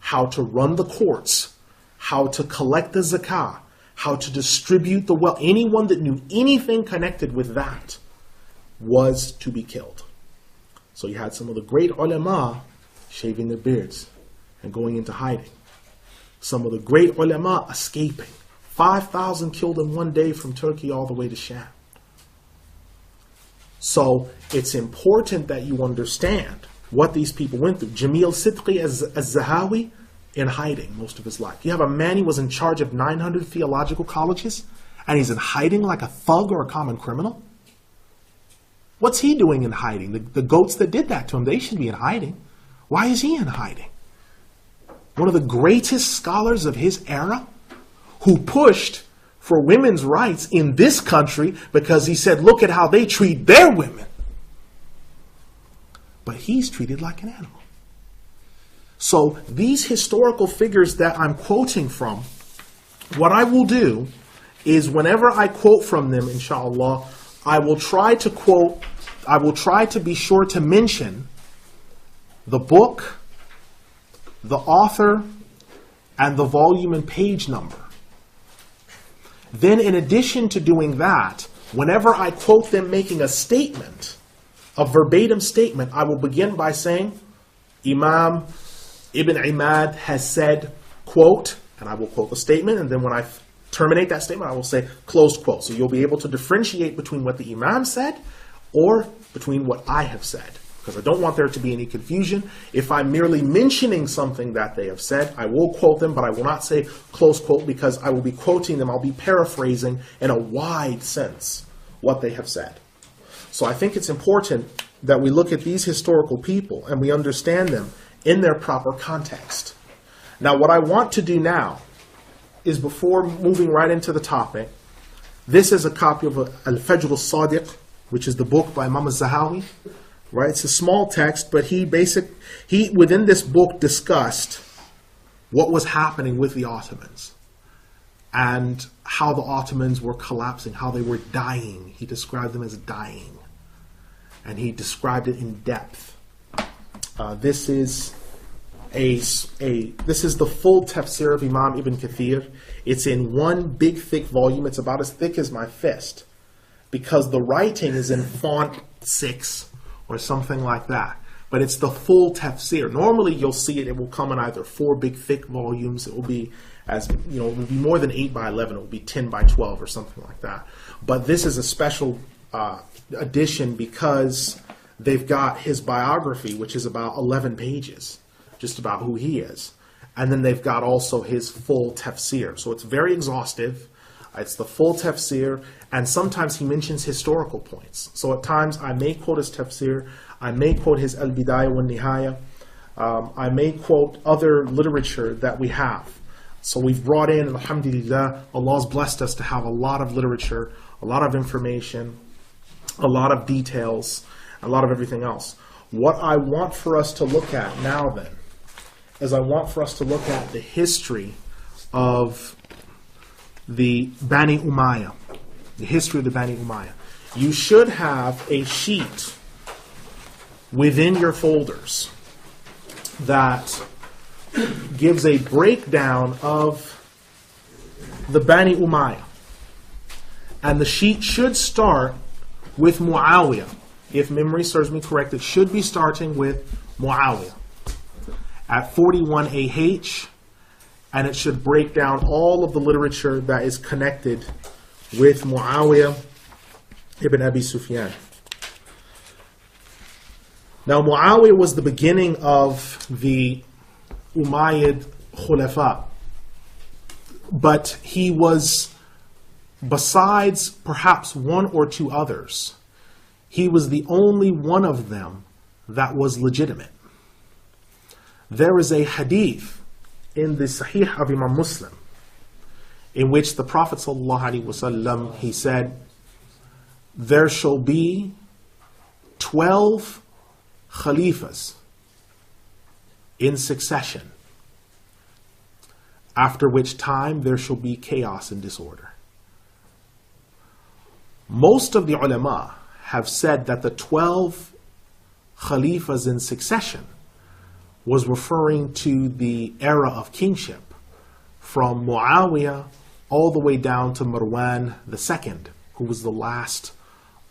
how to run the courts, how to collect the zakah, how to distribute the wealth. Anyone that knew anything connected with that was to be killed. So you had some of the great ulama shaving their beards and going into hiding. Some of the great ulama escaping, 5,000 killed in one day from Turkey all the way to Sham. So it's important that you understand what these people went through. Jamil Sidqi az-Zahawi, in hiding most of his life. You have a man who was in charge of 900 theological colleges, and he's in hiding like a thug or a common criminal? What's he doing in hiding? The goats that did that to him, they should be in hiding. Why is he in hiding? One of the greatest scholars of his era, who pushed for women's rights in this country because he said, look at how they treat their women. But he's treated like an animal. So these historical figures that I'm quoting from, what I will do is whenever I quote from them, inshallah, I will try to be sure to mention the book, the author, and the volume and page number. Then in addition to doing that, whenever I quote them making a statement, a verbatim statement, I will begin by saying, Imam Ibn Imad has said, quote, and I will quote the statement, and then when I terminate that statement, I will say, close quote. So you'll be able to differentiate between what the Imam said or between what I have said, because I don't want there to be any confusion. If I'm merely mentioning something that they have said, I will quote them, but I will not say close quote, because I will be quoting them, I'll be paraphrasing in a wide sense what they have said. So I think it's important that we look at these historical people and we understand them in their proper context. Now, what I want to do now is, before moving right into the topic, this is a copy of Al-Fajr al-Sadiq, which is the book by Imam al-Zahawi. Right? It's a small text, but he within this book discussed what was happening with the Ottomans and how the Ottomans were collapsing, how they were dying. He described them as dying, and he described it in depth. This is the full tafsir of Imam Ibn Kathir. It's in one big thick volume. It's about as thick as my fist, because the writing is in font 6 or something like that. But it's the full tafsir. Normally you'll see it will come in either 4 big thick volumes. It will be, as you know, it will be more than 8 by 11. It will be 10 by 12 or something like that. But this is a special edition because they've got his biography, which is about 11 pages, just about who he is. And then they've got also his full tafsir. So it's very exhaustive. It's the full tafsir, and sometimes he mentions historical points. So at times I may quote his tafsir, I may quote his Al-Bidayah wa Nihaya, I may quote other literature that we have. So we've brought in, alhamdulillah, Allah's blessed us to have a lot of literature, a lot of information, a lot of details, a lot of everything else. What I want for us to look at now then, is I want for us to look at the history of the Bani Umayyah, the history of the Bani Umayyah. You should have a sheet within your folders that gives a breakdown of the Bani Umayyah. And the sheet should start with Muawiyah. If memory serves me correct, it should be starting with Muawiyah at 41 AH, and it should break down all of the literature that is connected with Muawiyah ibn Abi Sufyan. Now, Muawiyah was the beginning of the Umayyad Khulafa, but he was, besides perhaps one or two others, he was the only one of them that was legitimate. There is a hadith in the Sahih of Imam Muslim in which the Prophet ﷺ, he said, there shall be 12 Khalifas in succession, after which time there shall be chaos and disorder. Most of the ulama have said that the 12 Khalifas in succession was referring to the era of kingship from Muawiyah all the way down to Marwan II, who was the last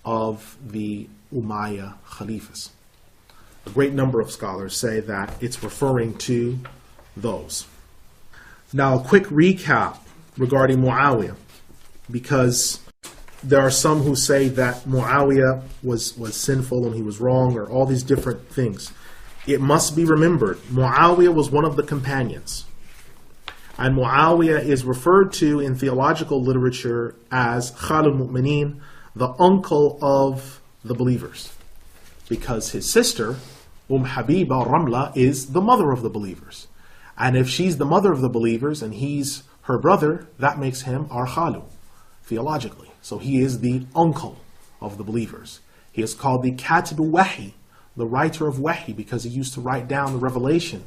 of the Umayyah Khalifas. A great number of scholars say that it's referring to those. Now, a quick recap regarding Muawiyah, because there are some who say that Muawiyah was sinful and he was wrong, or all these different things. It must be remembered, Muawiyah was one of the companions. And Muawiyah is referred to in theological literature as Khalul Mu'mineen, the uncle of the believers, because his sister, Habiba Ramla, is the mother of the believers. And if she's the mother of the believers and he's her brother, that makes him our Khalu, theologically. So he is the uncle of the believers. He is called the Katib Wahi, the writer of Wahi, because he used to write down the revelation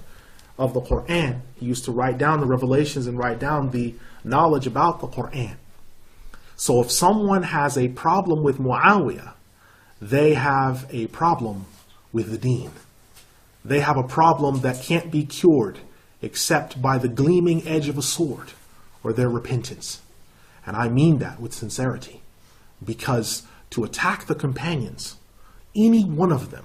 of the Quran. He used to write down the revelations and write down the knowledge about the Quran. So if someone has a problem with Muawiyah, they have a problem with the deen. They have a problem that can't be cured except by the gleaming edge of a sword or their repentance. And I mean that with sincerity, because to attack the companions, any one of them,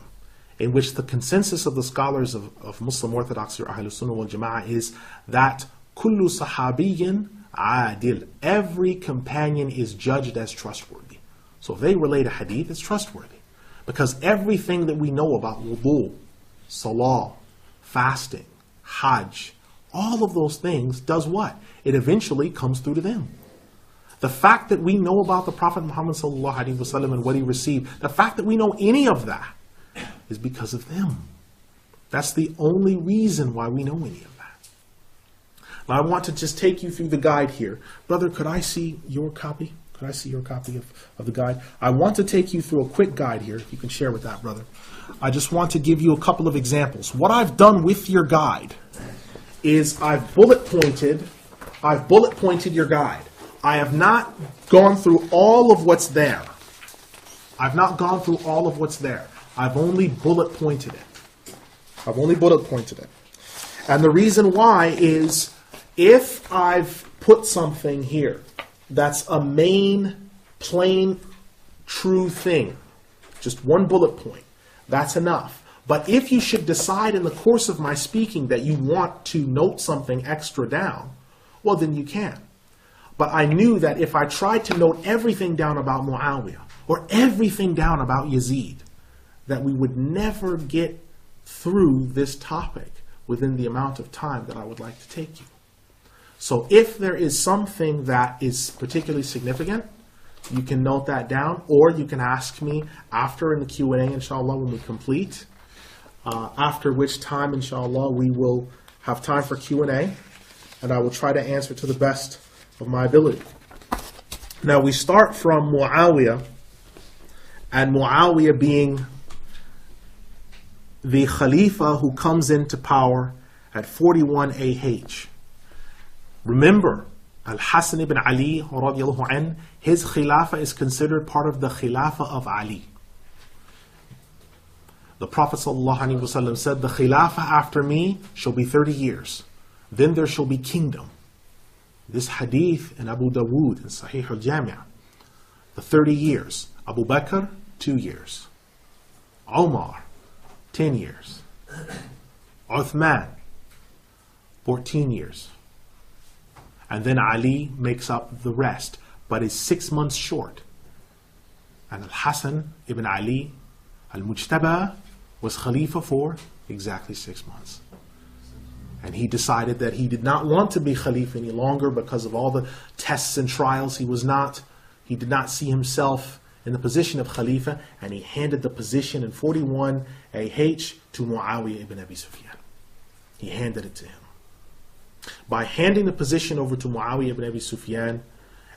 in which the consensus of the scholars of Muslim Orthodoxy or Ahlul Sunnah wal Jama'ah is that kullu sahabiyyin adil, every companion is judged as trustworthy. So if they relate a hadith, it's trustworthy, because everything that we know about wudu, salah, fasting, hajj, all of those things does what? It eventually comes through to them. The fact that we know about the Prophet Muhammad sallallahu alaihi wasallam and what he received, the fact that we know any of that is because of them. That's the only reason why we know any of that. Now I want to just take you through the guide here. Brother, could I see your copy? Could I see your copy of the guide? I want to take you through a quick guide here, if you can share with that, brother. I just want to give you a couple of examples. What I've done with your guide is I've bullet pointed your guide. I have not gone through all of what's there. I've not gone through all of what's there. I've only bullet pointed it. And the reason why is, if I've put something here that's a main, plain, true thing, just one bullet point, that's enough. But if you should decide in the course of my speaking that you want to note something extra down, well, then you can. But I knew that if I tried to note everything down about Muawiyah or everything down about Yazid, that we would never get through this topic within the amount of time that I would like to take you. So if there is something that is particularly significant, you can note that down, or you can ask me after in the Q&A, inshallah, when we complete, after which time, inshallah, we will have time for Q&A, and I will try to answer to the best of my ability. Now we start from Muawiyah, and Muawiyah being the Khalifa who comes into power at 41 AH. Remember, Al-Hasan ibn Ali, radiallahu anh, his Khilafah is considered part of the Khilafah of Ali. The Prophet ﷺ said, the Khilafah after me shall be 30 years. Then there shall be kingdom. This hadith in Abu Dawood in Sahih al-Jami', the 30 years. Abu Bakr, 2 years. Umar, 10 years. Uthman, 14 years. And then Ali makes up the rest, but is 6 months short. And Al-Hasan ibn Ali al-Mujtaba was Khalifa for exactly 6 months. And he decided that he did not want to be Khalifa any longer because of all the tests and trials. He did not see himself in the position of Khalifa, and he handed the position in 41 AH to Muawiyah ibn Abi Sufyan. He handed it to him. By handing the position over to Muawiyah ibn Abi Sufyan,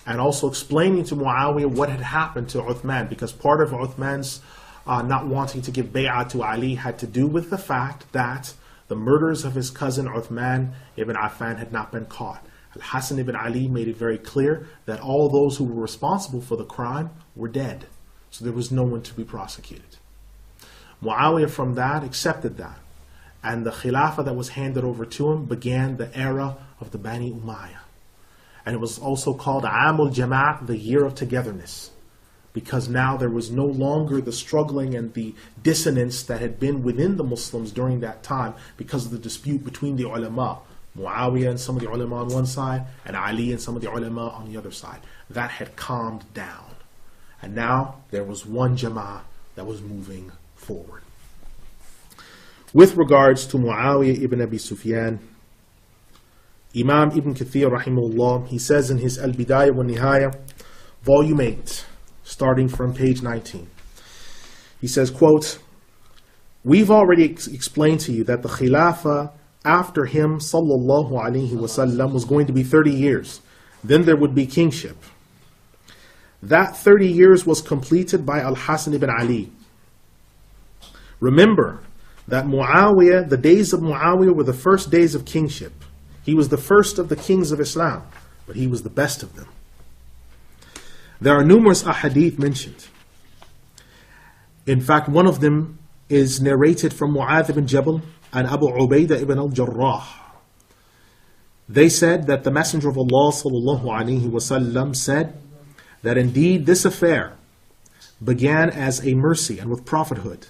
and also explaining to Muawiyah what had happened to Uthman, because part of Uthman's not wanting to give bay'ah to Ali had to do with the fact that the murders of his cousin Uthman ibn Affan had not been caught. Al-Hasan ibn Ali made it very clear that all those who were responsible for the crime were dead. So there was no one to be prosecuted. Muawiyah from that accepted that. And the Khilafah that was handed over to him began the era of the Bani Umayyah. And it was also called Amul Jama', the year of togetherness. Because now there was no longer the struggling and the dissonance that had been within the Muslims during that time because of the dispute between the ulama, Muawiyah and some of the ulama on one side, and Ali and some of the ulama on the other side. That had calmed down. And now there was one jama'ah that was moving forward. With regards to Muawiyah ibn Abi Sufyan, Imam Ibn Kathir rahimahullah, he says in his Al-Bidayah wa Nihaya, volume 8, starting from page 19. He says, quote, "We've already explained to you that the Khilafah after him, sallallahu alaihi wasallam, was going to be 30 years. Then there would be kingship. That 30 years was completed by Al-Hasan ibn Ali. Remember that Muawiyah, the days of Muawiyah were the first days of kingship. He was the first of the kings of Islam, but he was the best of them. There are numerous ahadith mentioned. In fact, one of them is narrated from Mu'adh ibn Jabal and Abu Ubaidah ibn al-Jarrah. They said that the Messenger of Allah sallallahu alaihi wasallam said that indeed this affair began as a mercy and with prophethood.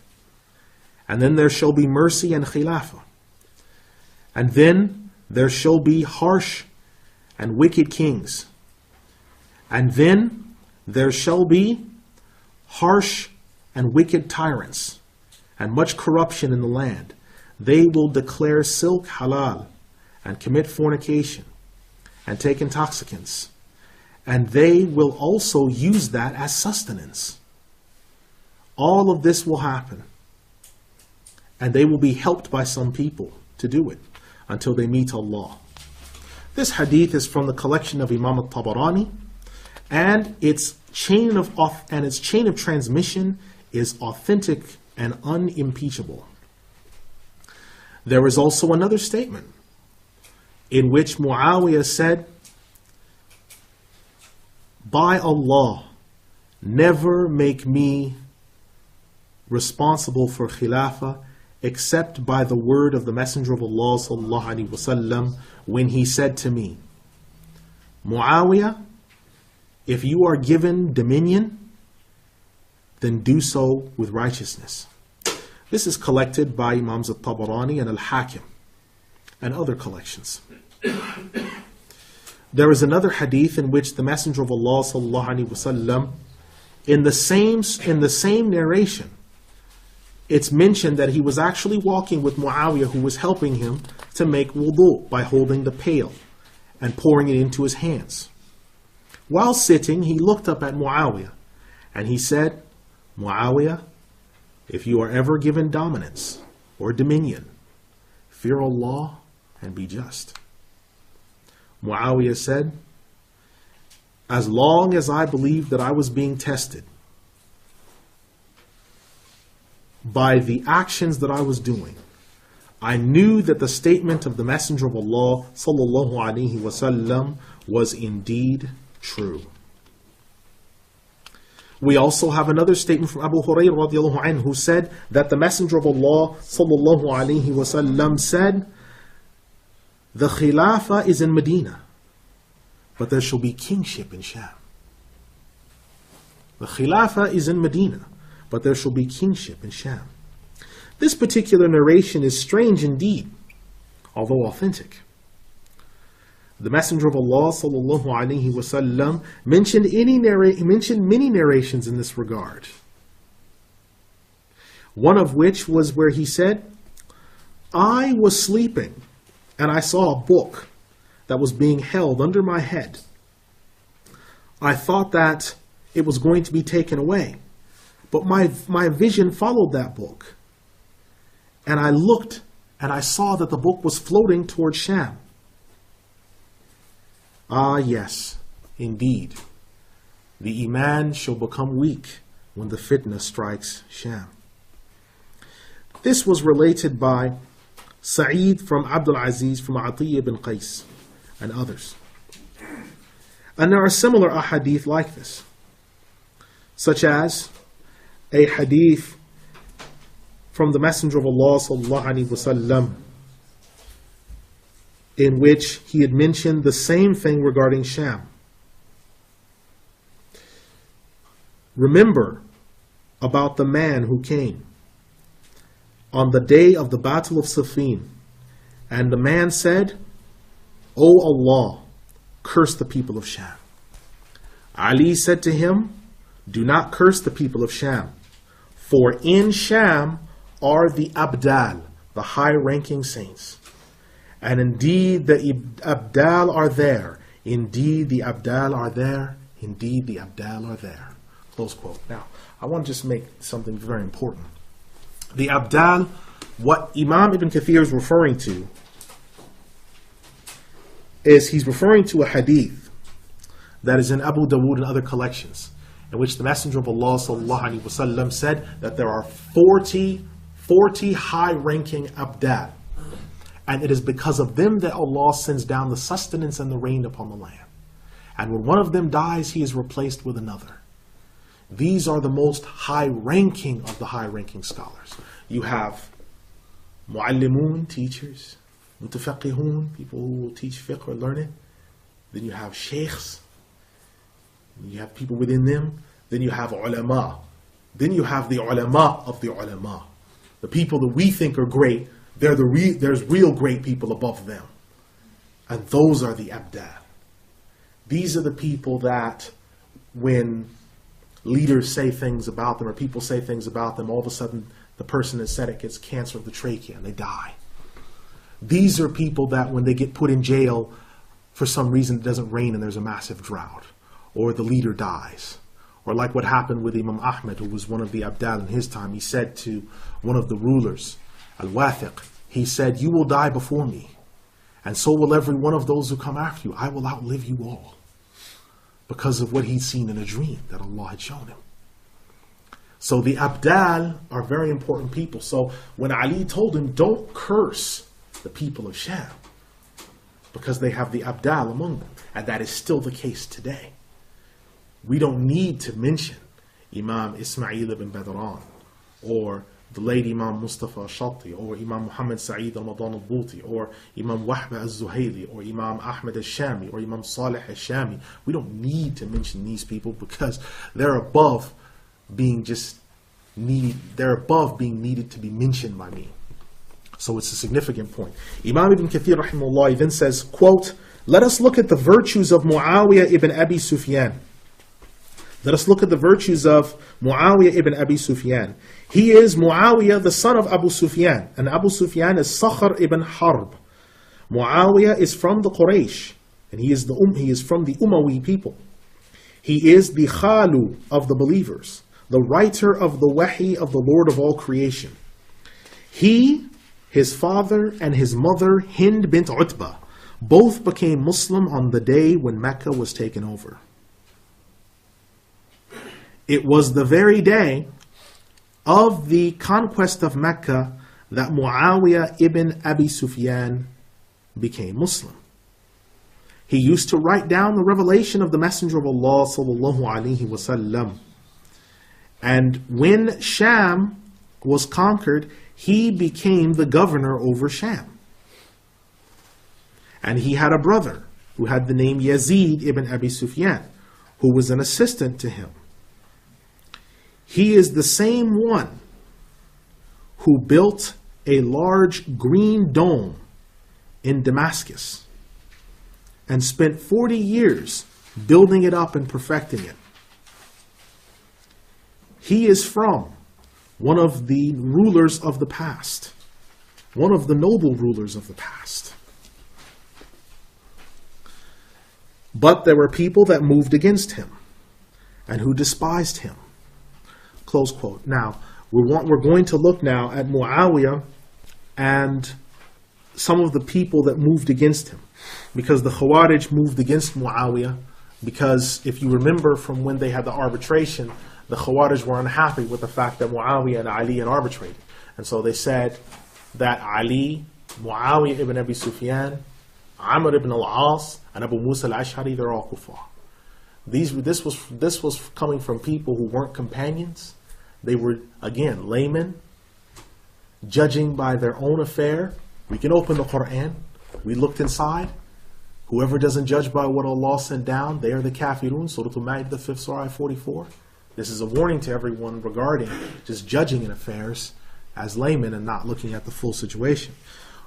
And then there shall be mercy and khilafah. And then there shall be harsh and wicked kings. And then there shall be harsh and wicked tyrants and much corruption in the land. They will declare silk halal and commit fornication and take intoxicants. And they will also use that as sustenance. All of this will happen. And they will be helped by some people to do it until they meet Allah." This hadith is from the collection of Imam al-Tabarani, and its chain of transmission is authentic and unimpeachable. There is also another statement in which Muawiyah said, "By Allah, never make me responsible for khilafah except by the word of the Messenger of Allah sallallahu alaihi wasallam when he said to me, Muawiyah, if you are given dominion, then do so with righteousness." This is collected by Imams al-Tabarani and al-Hakim and other collections. There is another hadith in which the Messenger of Allah sallallahu alaihi wasallam, in the same narration, it's mentioned that he was actually walking with Muawiyah, who was helping him to make wudu by holding the pail and pouring it into his hands. While sitting, he looked up at Muawiyah and he said, "Muawiyah, if you are ever given dominance or dominion, fear Allah and be just." Muawiyah said, "As long as I believed that I was being tested by the actions that I was doing, I knew that the statement of the Messenger of Allah sallallahu alaihi wasallam was indeed true." We also have another statement from Abu Hurairah radiallahu anhu, who said that the Messenger of Allah sallallahu alaihi wasallam said, "The Khilafah is in Medina, but there shall be kingship in Sham." The Khilafah is in Medina, but there shall be kingship in Sham. This particular narration is strange indeed, although authentic. The Messenger of Allah sallallahu alaihi wasallam mentioned many narrations in this regard. One of which was where he said, "I was sleeping and I saw a book that was being held under my head. I thought that it was going to be taken away, but my vision followed that book. And I looked and I saw that the book was floating towards Sham." Ah, yes, indeed. The Iman shall become weak when the fitna strikes Sham. This was related by Sa'id from Abdul Aziz, from Atiyah ibn Qais, and others. And there are similar ahadith like this, such as a hadith from the Messenger of Allah sallallahu alaihi wasallam, in which he had mentioned the same thing regarding Sham. "Remember about the man who came on the day of the Battle of Siffin, and the man said, O Allah, curse the people of Sham. Ali said to him, do not curse the people of Sham, for in Sham are the Abdal, the high-ranking saints. And indeed the Abdal are there. Indeed the Abdal are there. Indeed the Abdal are there. Close quote. Now, I want to just make something very important. The Abdal, what Imam Ibn Kathir is referring to, is he's referring to a hadith that is in Abu Dawood and other collections, in which the Messenger of Allah ﷺ said that there are 40 high-ranking Abdal, and it is because of them that Allah sends down the sustenance and the rain upon the land. And when one of them dies, he is replaced with another. These are the most high-ranking of the high-ranking scholars. You have mu'allimun, teachers, mutafaqihun, people who will teach fiqh or learn it. Then you have sheikhs. You have people within them. Then you have ulama. Then you have the ulama of the ulama. The people that we think are great, there's real great people above them. And those are the abdal. These are the people that when leaders say things about them or people say things about them, all of a sudden the person that said it gets cancer of the trachea and they die. These are people that when they get put in jail, for some reason it doesn't rain and there's a massive drought, or the leader dies. Or like what happened with Imam Ahmed, who was one of the Abdal in his time. He said to one of the rulers, Al-Wathiq, he said, you will die before me, and so will every one of those who come after you. I will outlive you all. Because of what he'd seen in a dream that Allah had shown him. So the Abdal are very important people. So when Ali told him, don't curse the people of Sham, because they have the Abdal among them. And that is still the case today. We don't need to mention Imam Ismail ibn Badran, or the late Imam Mustafa al-Shatti, or Imam Muhammad Sa'id al-Madan al-Buti, or Imam Wahba al-Zuhayli, or Imam Ahmad al-Shami, or Imam Salih al-Shami. We don't need to mention these people because they're above being needed to be mentioned by me. So it's a significant point. Imam Ibn Kathir rahimahullah then says, quote, let us look at the virtues of Muawiyah ibn Abi Sufyan. Let us look at the virtues of Muawiyah ibn Abi Sufyan. He is Muawiyah, the son of Abu Sufyan. And Abu Sufyan is Sakhr ibn Harb. Muawiyah is from the Quraysh. And he is from the Umayyah people. He is the Khalu of the believers, the writer of the Wahi of the Lord of all creation. He, his father, and his mother, Hind bint Utbah, both became Muslim on the day when Mecca was taken over. It was the very day of the conquest of Mecca that Muawiyah ibn Abi Sufyan became Muslim. He used to write down the revelation of the Messenger of Allah sallallahu alaihi wasallam. And when Sham was conquered, he became the governor over Sham. And he had a brother who had the name Yazid ibn Abi Sufyan, who was an assistant to him. He is the same one who built a large green dome in Damascus and spent 40 years building it up and perfecting it. He is from one of the rulers of the past, one of the noble rulers of the past. But there were people that moved against him and who despised him. Close quote. Now, we're going to look now at Muawiyah and some of the people that moved against him. Because the Khawarij moved against Muawiyah, because if you remember from when they had the arbitration, the Khawarij were unhappy with the fact that Muawiyah and Ali had arbitrated. And so they said that Ali, Muawiyah ibn Abi Sufyan, Amr ibn al-As, and Abu Musa al-Ash'ari, they're all kuffar. This was coming from people who weren't companions. They were, again, laymen, judging by their own affair. We can open the Quran. We looked inside. Whoever doesn't judge by what Allah sent down, they are the kafirun. Surah Al-Ma'idah, the 5th surah, 44. This is a warning to everyone regarding just judging in affairs as laymen and not looking at the full situation.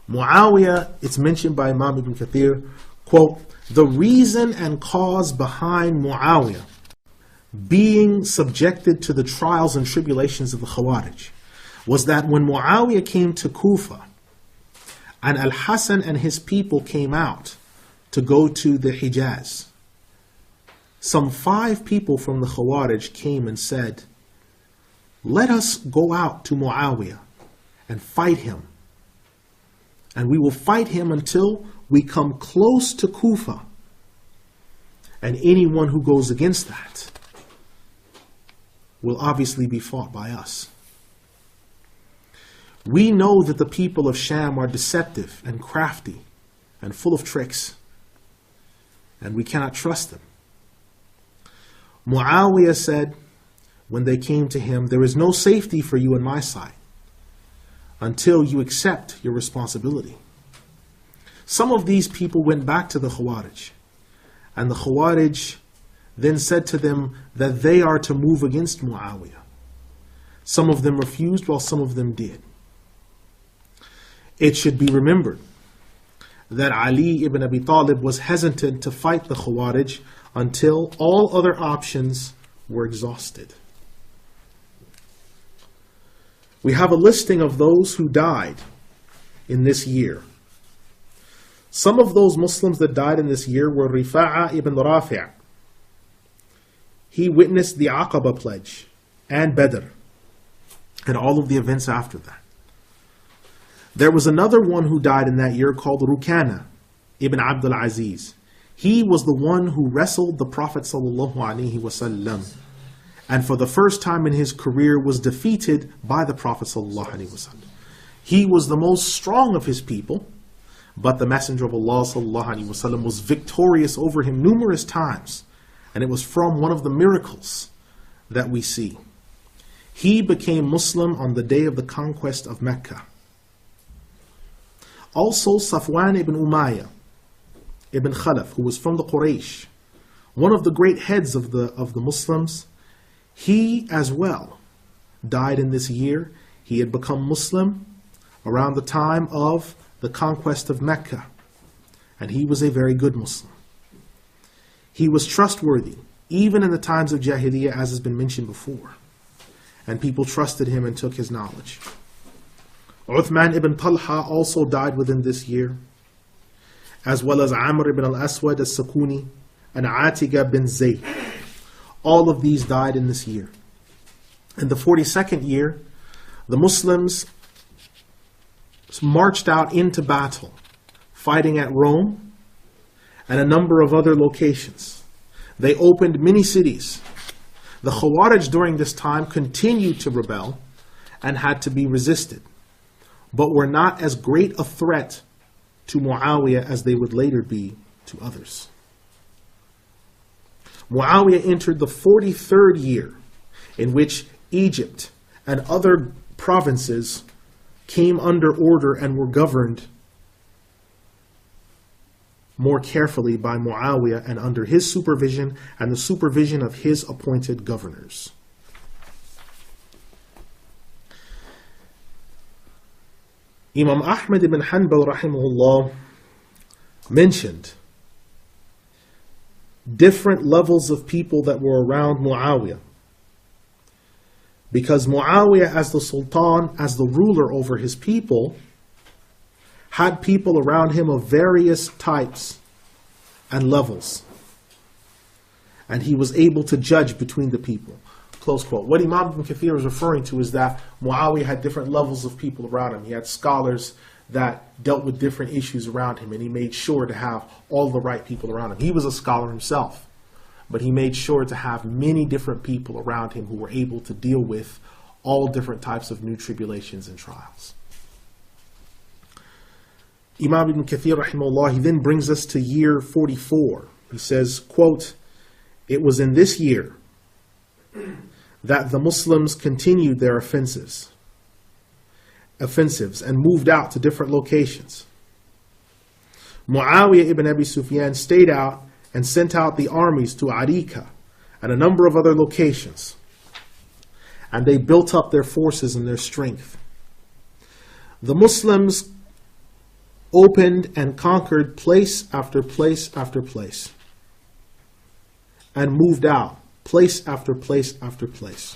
Muawiyah, it's mentioned by Imam Ibn Kathir, quote, the reason and cause behind Muawiyah being subjected to the trials and tribulations of the Khawarij was that when Muawiyah came to Kufa and Al-Hasan and his people came out to go to the Hijaz, some 5 people from the Khawarij came and said, let us go out to Muawiyah and fight him. And we will fight him until we come close to Kufa. And anyone who goes against that will obviously be fought by us. We know that the people of Sham are deceptive and crafty and full of tricks, and we cannot trust them. Muawiyah said, when they came to him, there is no safety for you in my sight until you accept your responsibility. Some of these people went back to the Khawarij, and the Khawarij then said to them that they are to move against Muawiyah. Some of them refused while some of them did. It should be remembered that Ali ibn Abi Talib was hesitant to fight the Khawarij until all other options were exhausted. We have a listing of those who died in this year. Some of those Muslims that died in this year were Rifa'a ibn Rafi'. He witnessed the Aqaba pledge and Badr and all of the events after that. There was another one who died in that year called Rukana ibn Abdul Aziz. He was the one who wrestled the Prophet ﷺ, and for the first time in his career was defeated by the Prophet ﷺ. He was the most strong of his people, but the Messenger of Allah ﷺ was victorious over him numerous times, and it was from one of the miracles that we see. He became Muslim on the day of the conquest of Mecca. Also Safwan ibn Umayyah ibn Khalaf, who was from the Quraysh, one of the great heads of the Muslims, he as well died in this year. He had become Muslim around the time of the conquest of Mecca, and he was a very good Muslim. He was trustworthy, even in the times of Jahiliyyah, as has been mentioned before, and people trusted him and took his knowledge. Uthman ibn Talha also died within this year, as well as Amr ibn al-Aswad al-Sakuni and Atiqa bin Zayd. All of these died in this year. In the 42nd year, the Muslims marched out into battle, fighting at Rome and a number of other locations. They opened many cities. The Khawarij during this time continued to rebel and had to be resisted, but were not as great a threat to Muawiyah as they would later be to others. Muawiyah entered the 43rd year, in which Egypt and other provinces came under order and were governed more carefully by Muawiyah and under his supervision and the supervision of his appointed governors. Imam Ahmad ibn Hanbal rahimahullah mentioned different levels of people that were around Muawiyah, because Muawiyah, as the sultan, as the ruler over his people, had people around him of various types and levels, and he was able to judge between the people. Close quote. What Imam Ibn Kathir is referring to is that Muawiyah had different levels of people around him. He had scholars that dealt with different issues around him, and he made sure to have all the right people around him. He was a scholar himself, but he made sure to have many different people around him who were able to deal with all different types of new tribulations and trials. Imam Ibn Kathir rahimahullah, he then brings us to year 44. He says, quote, "It was in this year that the Muslims continued their offensives and moved out to different locations. Muawiyah ibn Abi Sufyan stayed out and sent out the armies to Arika and a number of other locations, and they built up their forces and their strength. The Muslims opened and conquered place after place after place, and moved out place after place after place.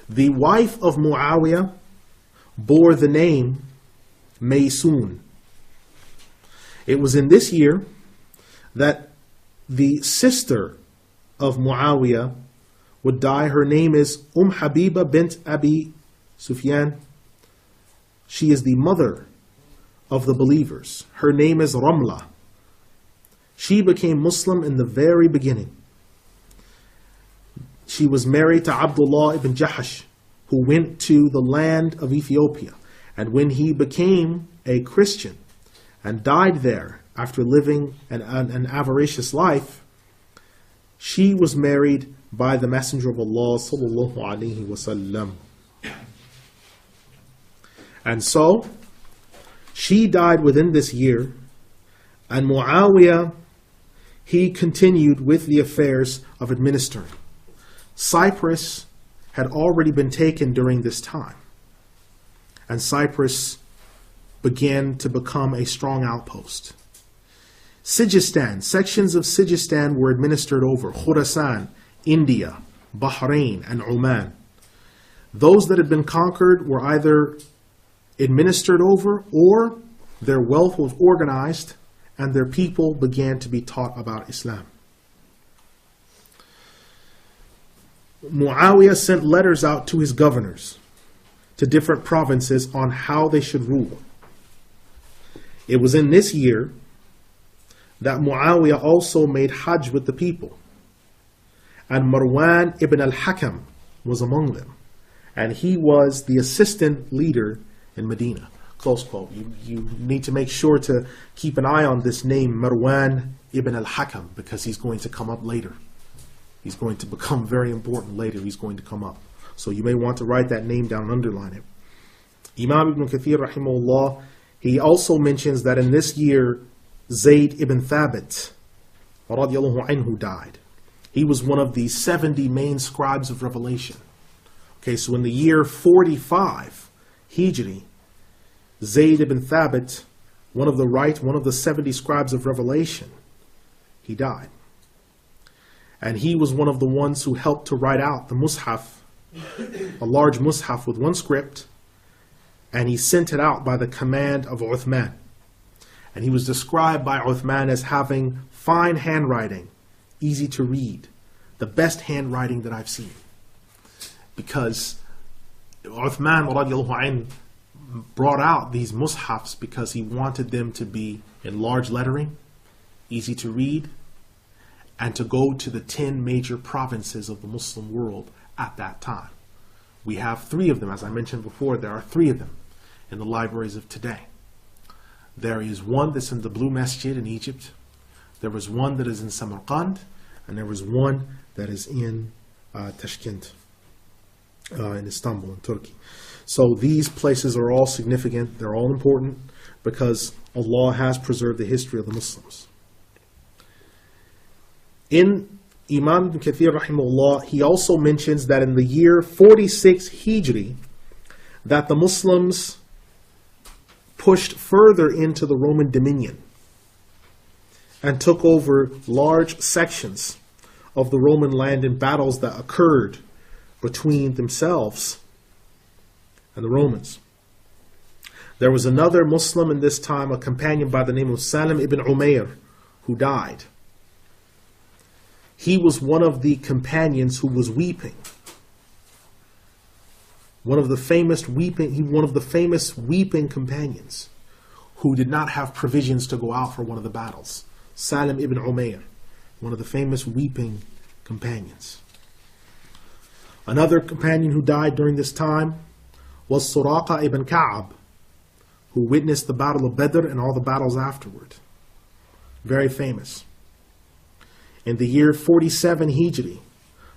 The wife of Muawiyah bore the name Maysoon. It was in this year that the sister of Muawiyah would die. Her name is Habiba bint Abi Sufyan. She is the mother of the believers. Her name is Ramla. She became Muslim in the very beginning. She was married to Abdullah ibn Jahash, who went to the land of Ethiopia. And when he became a Christian and died there after living an avaricious life, she was married by the Messenger of Allah sallallahu alaihi wasallam. And so, she died within this year, and Muawiyah, he continued with the affairs of administering. Cyprus had already been taken during this time, and Cyprus began to become a strong outpost. Sijistan, sections of Sijistan were administered over Khurasan, India, Bahrain, and Oman. Those that had been conquered were either administered over, or their wealth was organized and their people began to be taught about Islam. Muawiyah sent letters out to his governors, to different provinces, on how they should rule. It was in this year that Muawiyah also made Hajj with the people. And Marwan ibn al-Hakam was among them. And he was the assistant leader in Medina. Close quote. You need to make sure to keep an eye on this name, Marwan ibn al-Hakam, because he's going to come up later. He's going to become very important later. He's going to come up. So you may want to write that name down and underline it. Imam ibn Kathir, rahimahullah, he also mentions that in this year, Zayd ibn Thabit, radiallahu anhu, died. He was one of the 70 main scribes of revelation. Okay, so in the year 45 Hijri, Zayd ibn Thabit, one of the 70 scribes of revelation, he died. And he was one of the ones who helped to write out the Mus'haf, a large Mus'haf with one script, and he sent it out by the command of Uthman. And he was described by Uthman as having fine handwriting, easy to read, the best handwriting that I've seen. Because Uthman radiallahu anhu brought out these mushafs because he wanted them to be in large lettering, easy to read, and to go to the 10 major provinces of the Muslim world at that time. We have 3 of them, as I mentioned before. There are 3 of them in the libraries of today. There is one that's in the Blue Masjid in Egypt. There was one that is in Samarkand, and there was one that is in Tashkent, in Istanbul, in Turkey. So these places are all significant. They're all important because Allah has preserved the history of the Muslims. In Imam ibn Kathir, rahimahullah, he also mentions that in the year 46 Hijri, that the Muslims pushed further into the Roman dominion and took over large sections of the Roman land in battles that occurred between themselves and the Romans. There was another Muslim in this time, a companion by the name of Salim ibn Umayyah, who died. He was one of the companions who was weeping. One of the famous weeping companions who did not have provisions to go out for one of the battles. Salim ibn Umayyah, one of the famous weeping companions. Another companion who died during this time was Suraqa ibn Ka'ab, who witnessed the Battle of Badr and all the battles afterward. Very famous. In the year 47 Hijri,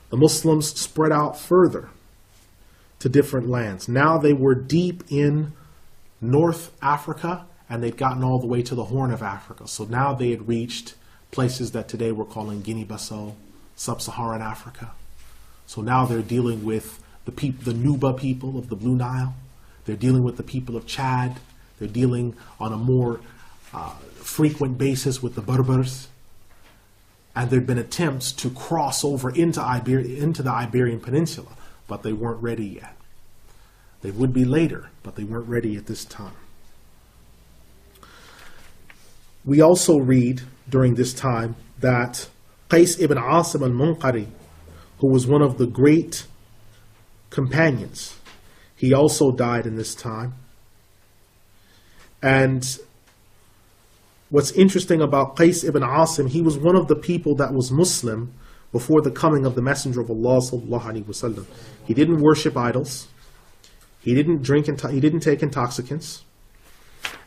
the Muslims spread out further to different lands. Now they were deep in North Africa, and they'd gotten all the way to the Horn of Africa. So now they had reached places that today we're calling Guinea-Bissau, Sub-Saharan Africa. So now they're dealing with the Nuba people of the Blue Nile. They're dealing with the people of Chad. They're dealing on a more frequent basis with the Berbers, and there had been attempts to cross over into the Iberian Peninsula, but they weren't ready yet. They would be later, but they weren't ready at this time. We also read during this time that Qais ibn Asim al-Munqari, who was one of the great companions, he also died in this time. And what's interesting about Qais ibn Asim, he was one of the people that was Muslim before the coming of the Messenger of Allah sallallahu alaihi wasallam. He didn't worship idols. He didn't drink. He didn't take intoxicants.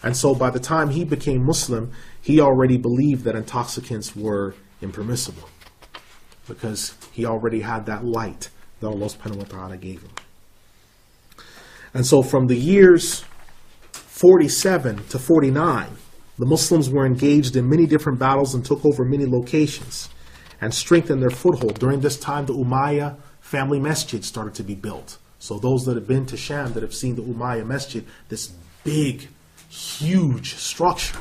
And so by the time he became Muslim, he already believed that intoxicants were impermissible, because he already had that light that Allah subhanahu wa ta'ala gave him. And so from the years 47 to 49, the Muslims were engaged in many different battles and took over many locations and strengthened their foothold. During this time, the Umayyah family masjid started to be built. So those that have been to Sham, that have seen the Umayyah masjid, this big, huge structure,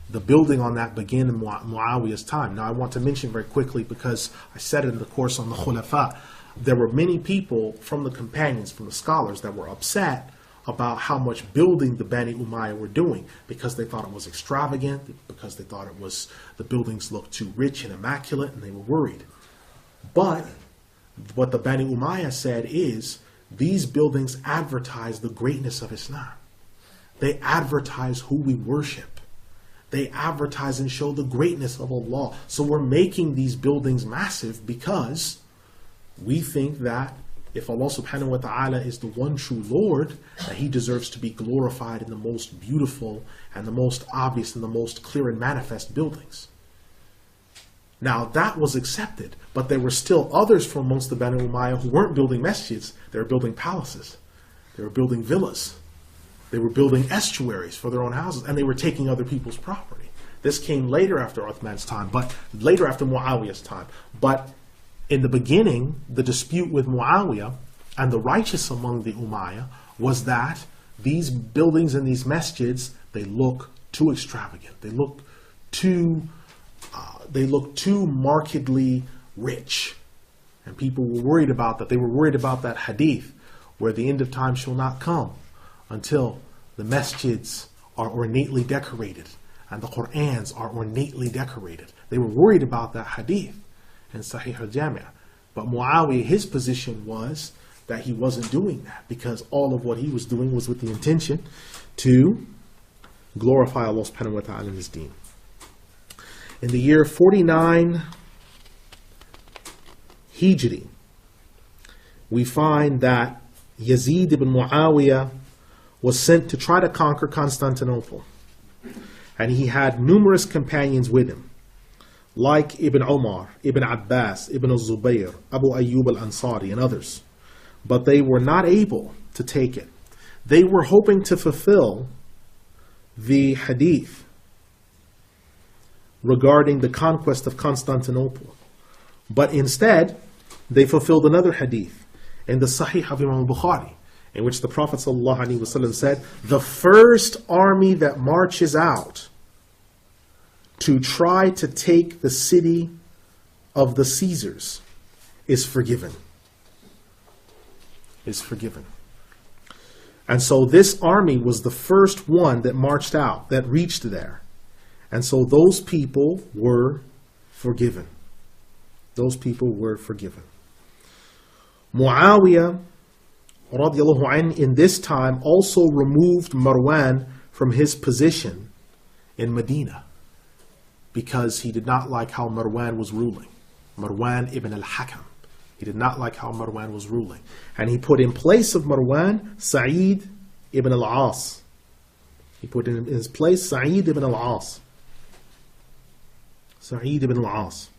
the building on that began in Muawiyah's time. Now I want to mention very quickly, because I said it in the course on the Khulafa, there were many people from the companions, from the scholars, that were upset about how much building the Bani Umayyah were doing, because they thought it was extravagant, because they thought it was, the buildings looked too rich and immaculate, and they were worried. But what the Bani Umayyah said is, these buildings advertise the greatness of Islam. They advertise who we worship. They advertise and show the greatness of Allah. So we're making these buildings massive because we think that if Allah subhanahu wa ta'ala is the one true Lord, that He deserves to be glorified in the most beautiful and the most obvious and the most clear and manifest buildings. Now that was accepted, but there were still others from amongst the Bani Umayyah who weren't building masjids. They were building palaces. They were building villas. They were building estuaries for their own houses, and they were taking other people's property. This came later after Uthman's time, but later after Muawiyah's time. But in the beginning, the dispute with Muawiyah and the righteous among the Umayyah was that these buildings and these masjids, they look too extravagant. They look too markedly rich. And people were worried about that. They were worried about that hadith, where the end of time shall not come until the masjids are ornately decorated and the Qur'ans are ornately decorated. They were worried about that hadith in Sahih al-Jami'. But Muawiyah, his position was that he wasn't doing that, because all of what he was doing was with the intention to glorify Allah subhanahu wa ta'ala in His deen. In the year 49 Hijri, we find that Yazid ibn Muawiyah was sent to try to conquer Constantinople. And he had numerous companions with him, like Ibn Umar, Ibn Abbas, Ibn al-Zubayr, Abu Ayyub al-Ansari, and others. But they were not able to take it. They were hoping to fulfill the hadith regarding the conquest of Constantinople. But instead, they fulfilled another hadith in the Sahih of Imam Bukhari, in which the Prophet ﷺ said, the first army that marches out to try to take the city of the Caesars is forgiven. Is forgiven. And so this army was the first one that marched out, that reached there. And so those people were forgiven. Those people were forgiven. Muawiyah radiallahu anh, in this time also removed Marwan from his position in Medina, because he did not like how Marwan was ruling. Marwan ibn al-Hakam. He did not like how Marwan was ruling. And he put in place of Marwan, Sa'id ibn al-As. He put in his place Sa'id ibn al-As. Sa'id ibn al-As.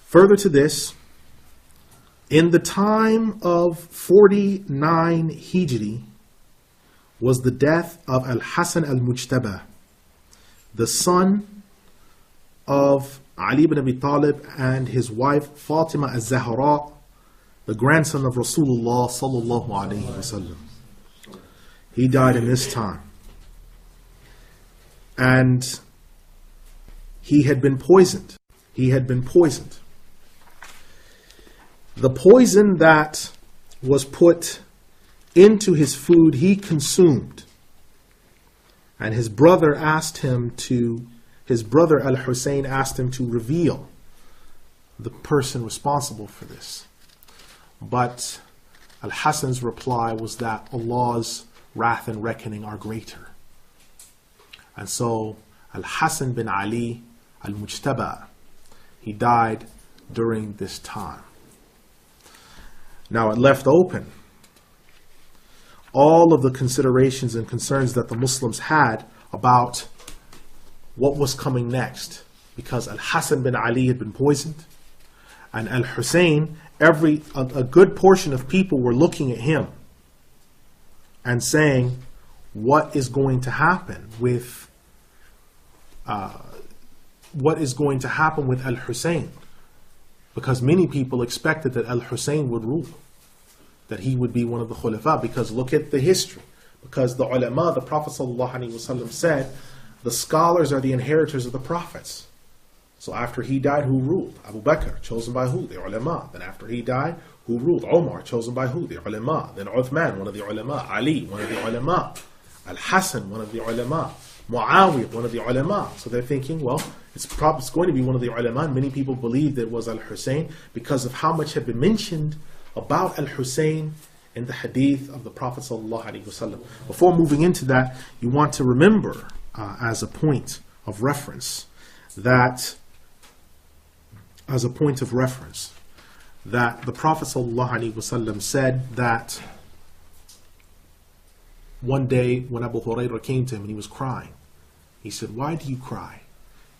Further to this, in the time of 49 Hijri was the death of Al-Hasan al-Mujtaba, the son of Ali ibn Abi Talib and his wife Fatima al-Zahra, the grandson of Rasulullah sallallahu alayhi wa sallam. He died in this time. And he had been poisoned. He had been poisoned. The poison that was put into his food, he consumed. And his brother Al-Hussein asked him to reveal the person responsible for this. But Al-Hassan's reply was that Allah's wrath and reckoning are greater. And so Al-Hassan bin Ali al-Mujtaba, he died during this time. Now it left open all of the considerations and concerns that the Muslims had about what was coming next, because Al-Hassan bin Ali had been poisoned, and Al-Hussein, a good portion of people were looking at him and saying, what is going to happen with Al-Hussein? Because many people expected that Al-Hussein would rule, that he would be one of the Khalifah, because look at the history. Because the ulama, the Prophet ﷺ said, the scholars are the inheritors of the prophets. So after he died, who ruled? Abu Bakr, chosen by who? The ulama. Then after he died, who ruled? Umar, chosen by who? The ulama. Then Uthman, one of the ulama. Ali, one of the ulama. Al-Hassan, one of the ulama. Muawiyah, one of the ulama. So they're thinking, well, it's going to be one of the ulama. And many people believed it was Al-Hussein because of how much had been mentioned about Al-Hussein in the hadith of the Prophet ﷺ. Before moving into that, you want to remember as a point of reference that the Prophet ﷺ said that one day when Abu Hurairah came to him and he was crying, he said, "Why do you cry?"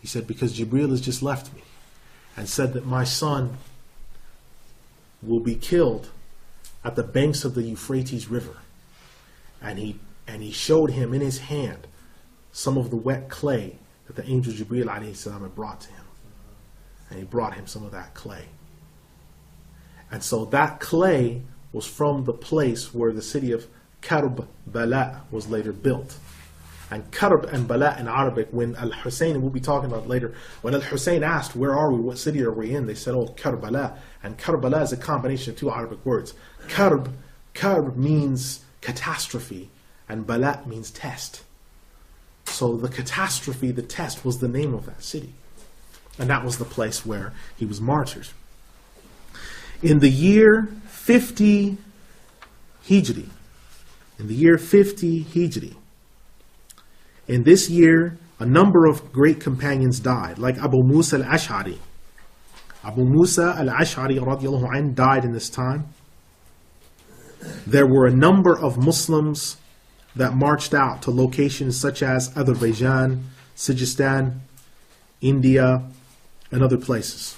He said, "Because Jibreel has just left me and said that my son will be killed at the banks of the Euphrates River." And he showed him in his hand some of the wet clay that the angel Jibreel alayhi salam had brought to him. And he brought him some of that clay. And so that clay was from the place where the city of Karbala was later built. And Karb and Bala in Arabic, when Al-Hussein, and we'll be talking about it later, when Al-Hussein asked, where are we, what city are we in? They said, oh, Karbala. And Karbala is a combination of two Arabic words. Karb means catastrophe, and Bala means test. So the catastrophe, the test, was the name of that city. And that was the place where he was martyred. In the year 50 Hijri, in this year, a number of great companions died, like Abu Musa al-Ash'ari. Abu Musa al-Ash'ari radiallahu anh died in this time. There were a number of Muslims that marched out to locations such as Azerbaijan, Sijistan, India, and other places.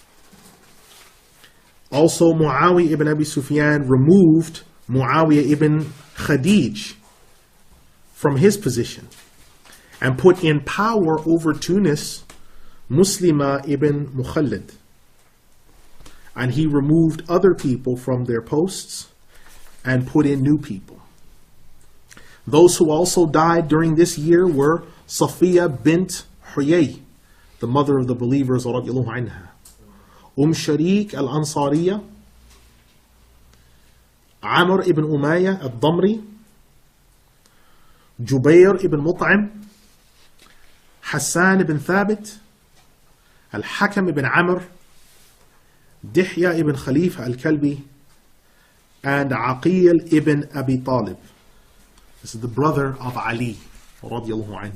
Also, Muawiyah ibn Abi Sufyan removed Muawiyah ibn Khadij from his position and put in power over Tunis Muslima ibn Mukhallid. And he removed other people from their posts and put in new people. Those who also died during this year were Safiya bint Huyay, the mother of the believers, radiallahu anha, Sharik al-Ansariya, Amr ibn Umayyah al-Damri, Jubair ibn Mut'im, Hassan ibn Thabit, Al-Hakam ibn Amr, Dihya ibn Khalifah al-Kalbi, and Aqil ibn Abi Talib. This is the brother of Ali, radiallahu anhu.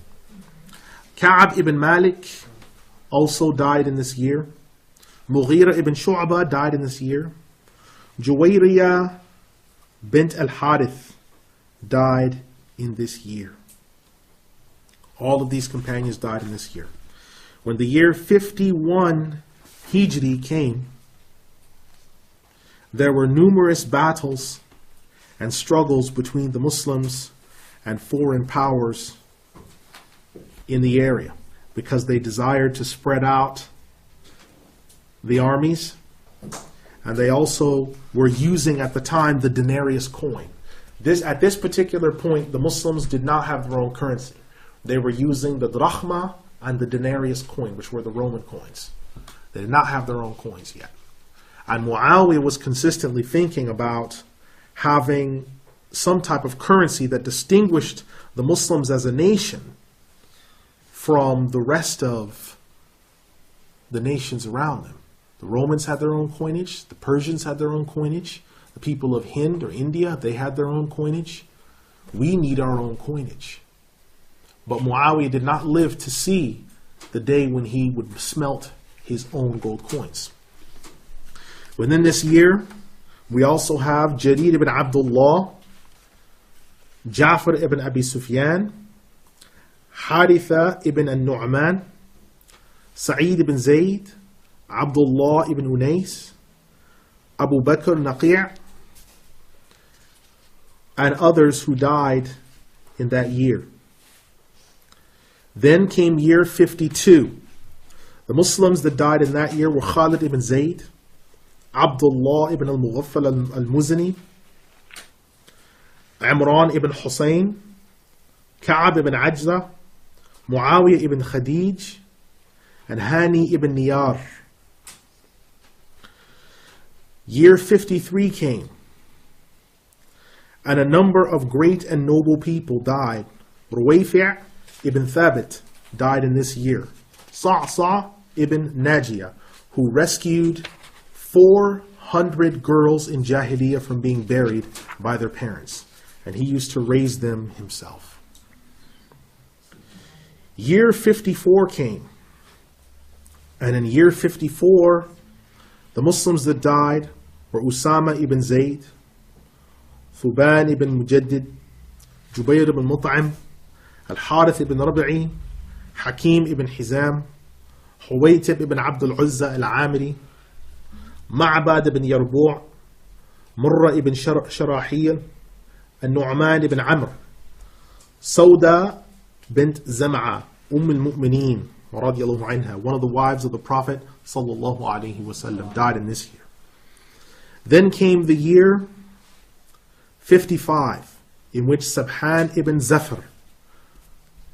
Ka'ab ibn Malik also died in this year. Mughira ibn Shu'bah died in this year. Juwayriya bint al-Harith died in this year. All of these companions died in this year. When the year 51 Hijri came, there were numerous battles and struggles between the Muslims and foreign powers in the area, because they desired to spread out the armies, and they also were using at the time the denarius coin. At this particular point, the Muslims did not have their own currency. they were using the drachma and the denarius coin, which were the Roman coins. They did not have their own coins yet. And Muawiyah was consistently thinking about having some type of currency that distinguished the Muslims as a nation from the rest of the nations around them. The Romans had their own coinage, the Persians had their own coinage, the people of Hind or India, they had their own coinage. We need our own coinage. But Muawiyah did not live to see the day when he would smelt his own gold coins. Within this year, we also have Jarir ibn Abdullah, Ja'far ibn Abi Sufyan, Haritha ibn al-Nu'man, Sa'id ibn Zayd, Abdullah ibn Unais, Abu Bakr Naqi', and others who died in that year. Then came year 52. The Muslims that died in that year were Khalid ibn Zayd, Abdullah ibn al-Mughaffal al-Muzani, Imran ibn Hussein, Ka'ab ibn Ajza, Muawiyah ibn Khadij, and Hani ibn Niyar. Year 53 came, and a number of great and noble people died. Ruwayfi' ibn Thabit died in this year. Sa'sa' ibn Najiyah, who rescued 400 girls in Jahiliyyah from being buried by their parents, and he used to raise them himself. Year 54 came, and in year 54, the Muslims that died were Usama ibn Zayd, Thuban ibn Mujaddid, Jubayr ibn Mut'im, Al-Harith ibn Rabi'i, Hakim ibn Hizam, Huwaytib ibn Abd al-Uzza al-Amiri, Ma'bad ibn Yarbu', Murra ibn Sharahil, Al-Nu'man ibn Amr, Sauda bint Zam'a, al-Mu'mineen, radiyallahu anha, one of the wives of the Prophet sallallahu alaihi wasallam, died in this year. Then came the year 55, in which Sabhan ibn Zafar,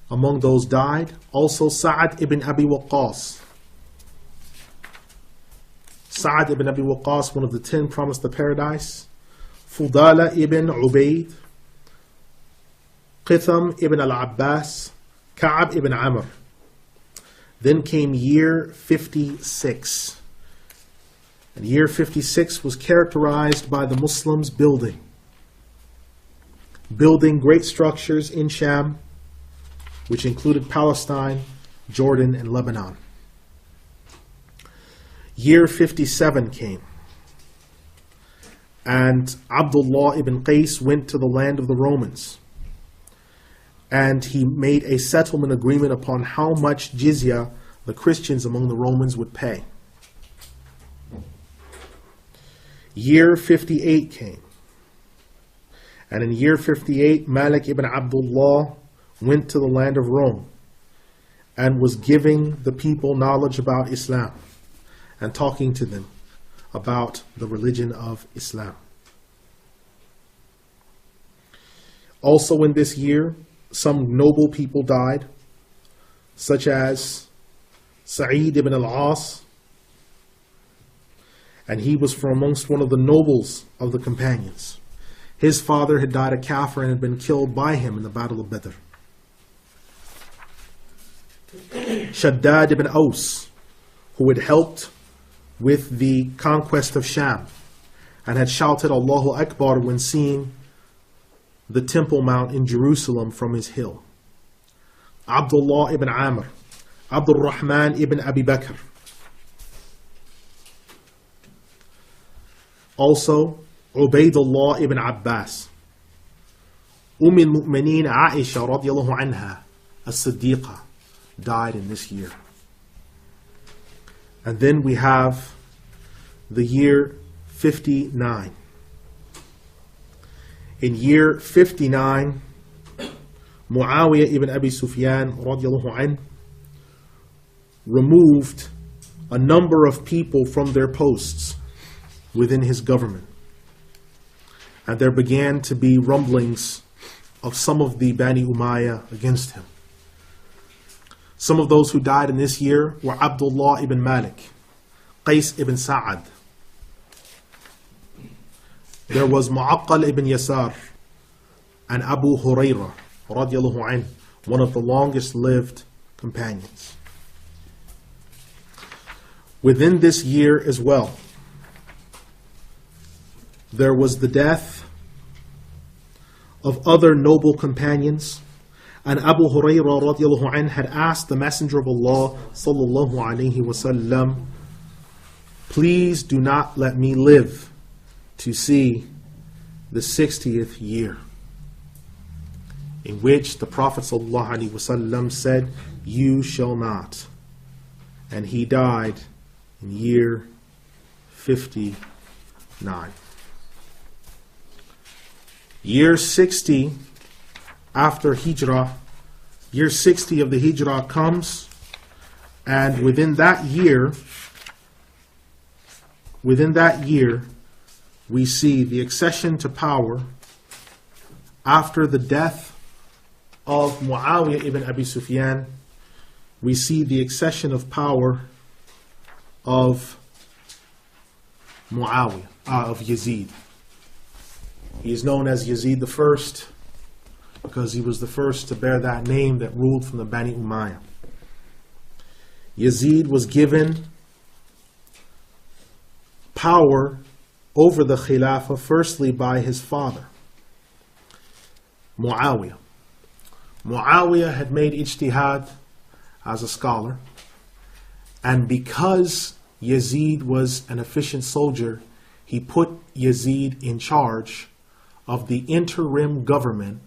among those died. Also Sa'ad ibn Abi Waqqas. Sa'ad ibn Abi Waqqas, one of the 10 promised the paradise. Fudala ibn Ubayd, Qitham ibn al-Abbas, Ka'ab ibn Amr. Then came year 56. And year 56 was characterized by the Muslims building great structures in Sham, which included Palestine, Jordan, and Lebanon. Year 57 came, and Abdullah ibn Qais went to the land of the Romans, and he made a settlement agreement upon how much jizya the Christians among the Romans would pay. Year 58 came, and in year 58, Malik ibn Abdullah went to the land of Rome and was giving the people knowledge about Islam and talking to them about the religion of Islam. Also in this year, some noble people died, such as Sa'id ibn al-As, and he was from amongst one of the nobles of the companions. His father had died a kafir and had been killed by him in the Battle of Badr. Shaddad ibn Aus, who had helped with the conquest of Sham and had shouted Allahu Akbar when seeing the Temple Mount in Jerusalem from his hill. Abdullah ibn Amr, Abdul Rahman ibn Abi Bakr. Also, Ubaydullah ibn Abbas. al-Mu'mineen Aisha radiyallahu anha, as-Siddiqa, died in this year. And then we have the year 59. In year 59, Muawiyah ibn Abi Sufyan radiyallahu anhu removed a number of people from their posts within his government. And there began to be rumblings of some of the Bani Umayyah against him. Some of those who died in this year were Abdullah ibn Malik, Qais ibn Sa'ad. There was Mu'aqqal ibn Yasar and Abu Hurairah radiallahu anhu, one of the longest lived companions. Within this year as well, there was the death of other noble companions, and Abu Hurairah radiallahu anhu had asked the Messenger of Allah sallallahu alayhi wasallam, please do not let me live to see the 60th year, in which the Prophet sallallahu alayhi wasallam said, you shall not. And he died in year 59. Year 60 after Hijrah, year 60 of the Hijrah comes, and within that year, we see the accession to power after the death of Muawiyah ibn Abi Sufyan. We see the accession of power of Muawiyah, of Yazid. He is known as Yazid the First because he was the first to bear that name that ruled from the Bani Umayyah. Yazid was given power over the Khilafah firstly by his father, Muawiyah. Muawiyah had made ijtihad as a scholar, and because Yazid was an efficient soldier, he put Yazid in charge of the interim government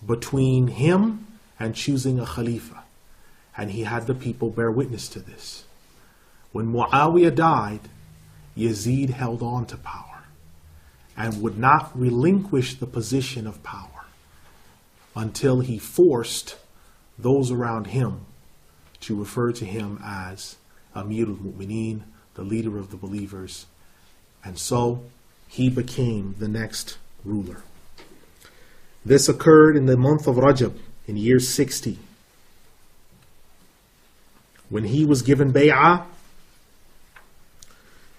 between him and choosing a Khalifa. And he had the people bear witness to this. When Muawiyah died, Yazid held on to power and would not relinquish the position of power until he forced those around him to refer to him as Amir al-Mu'mineen, the leader of the believers. And so he became the next ruler. This occurred in the month of Rajab in year 60. When he was given bay'ah,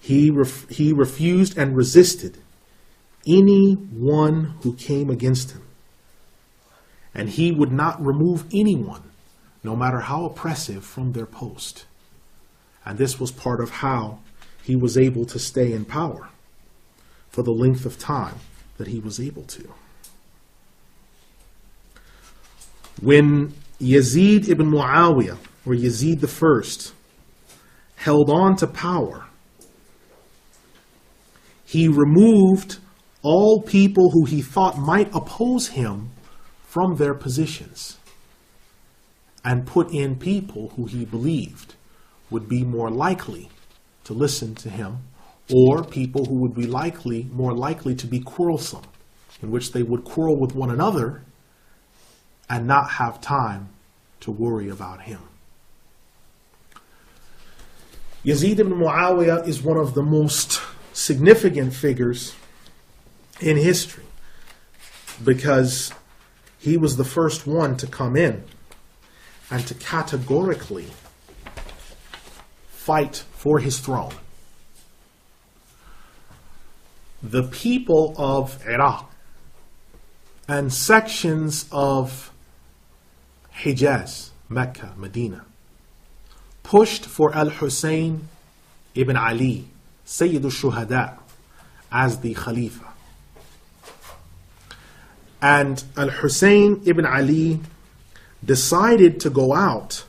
he refused and resisted anyone who came against him. And he would not remove anyone, no matter how oppressive, from their post. And this was part of how he was able to stay in power for the length of time that he was able to. When Yazid ibn Muawiyah, or Yazid the First, held on to power, he removed all people who he thought might oppose him from their positions and put in people who he believed would be more likely to listen to him, or people who would be more likely to be quarrelsome, in which they would quarrel with one another and not have time to worry about him. Yazid ibn Muawiyah is one of the most significant figures in history because he was the first one to come in and to categorically fight for his throne. The people of Iraq and sections of Hijaz, Mecca, Medina, pushed for Al-Hussein ibn Ali, Sayyid al-Shuhada, as the Khalifa. And Al-Hussein ibn Ali decided to go out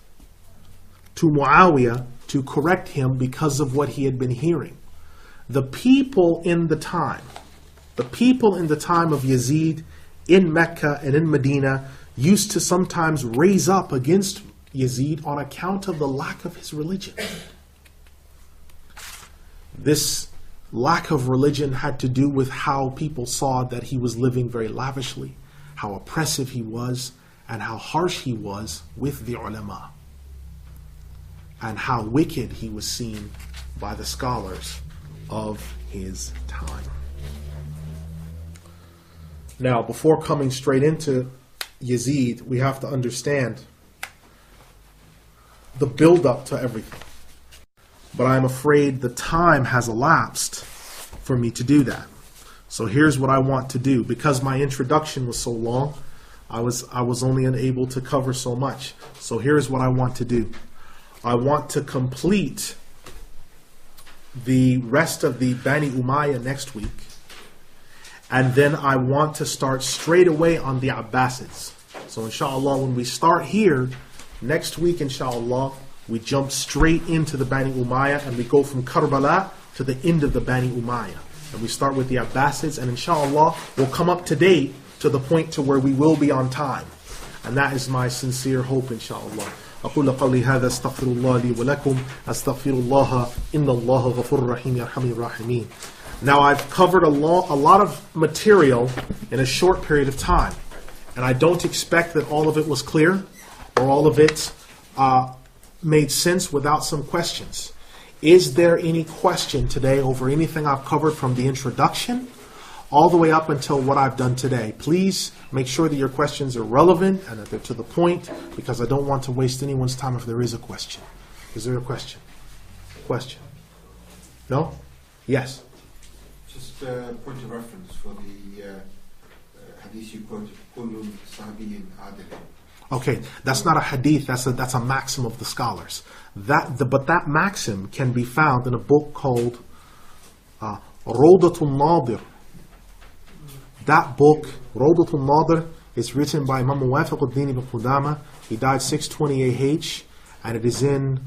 to Muawiyah to correct him because of what he had been hearing. The people in the time of Yazid in Mecca and in Medina used to sometimes raise up against Yazid on account of the lack of his religion. This lack of religion had to do with how people saw that he was living very lavishly, how oppressive he was, and how harsh he was with the ulama, and how wicked he was seen by the scholars of his time. Now, before coming straight into Yazid, we have to understand the build-up to everything. But I'm afraid the time has elapsed for me to do that. So here's what I want to do. Because my introduction was so long, I was only unable to cover so much. So here's what I want to do. I want to complete the rest of the Bani Umayyah next week. And then I want to start straight away on the Abbasids. So inshallah, when we start here, next week inshallah, we jump straight into the Bani Umayyah and we go from Karbala to the end of the Bani Umayyah. And we start with the Abbasids, and inshallah, we'll come up to date to the point to where we will be on time. And that is my sincere hope, inshallah. أقول قولي هذا استغفر الله لي ولكم أستغفر الله إن الله غفور رحيم يرحم الراحمين. Now I've covered a lot of material in a short period of time, and I don't expect that all of it was clear or all of it made sense without some questions. Is there any question today over anything I've covered from the introduction all the way up until what I've done today? Please make sure that your questions are relevant and that they're to the point, because I don't want to waste anyone's time if there is a question. Is there a question? Question? No? Yes? Just a point of reference for the hadith you quoted, كُلُّ صَحَابِيٍّ عَادِلٍ. Okay, that's not a hadith, that's a maxim of the scholars. But that maxim can be found in a book called Rawdatul Nadir. That book, Rawdatul Nadir, is written by Imam Muwafiq al-Din ibn Qudama. He died 620 AH, and it is in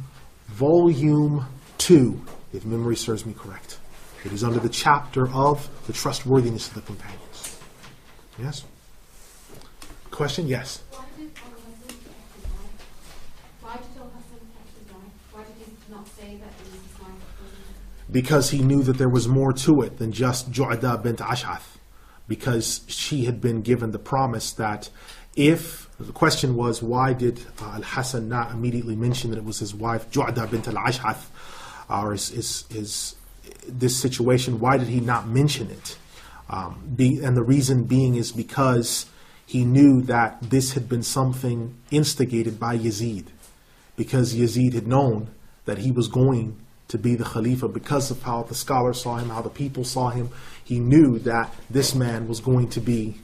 volume 2, if memory serves me correct. It is under the chapter of the trustworthiness of the companions. Yes? Question? Yes. Because he knew that there was more to it than just Ju'ada bint Ash'ath. Because she had been given the promise that if, the question was, why did Al-Hasan not immediately mention that it was his wife, Ju'ada bint al-Ash'ath, or is this situation, why did he not mention it? And the reason being is because he knew that this had been something instigated by Yazid. Because Yazid had known that he was going to be the Khalifa because of how the scholars saw him, how the people saw him. He knew that this man was going to be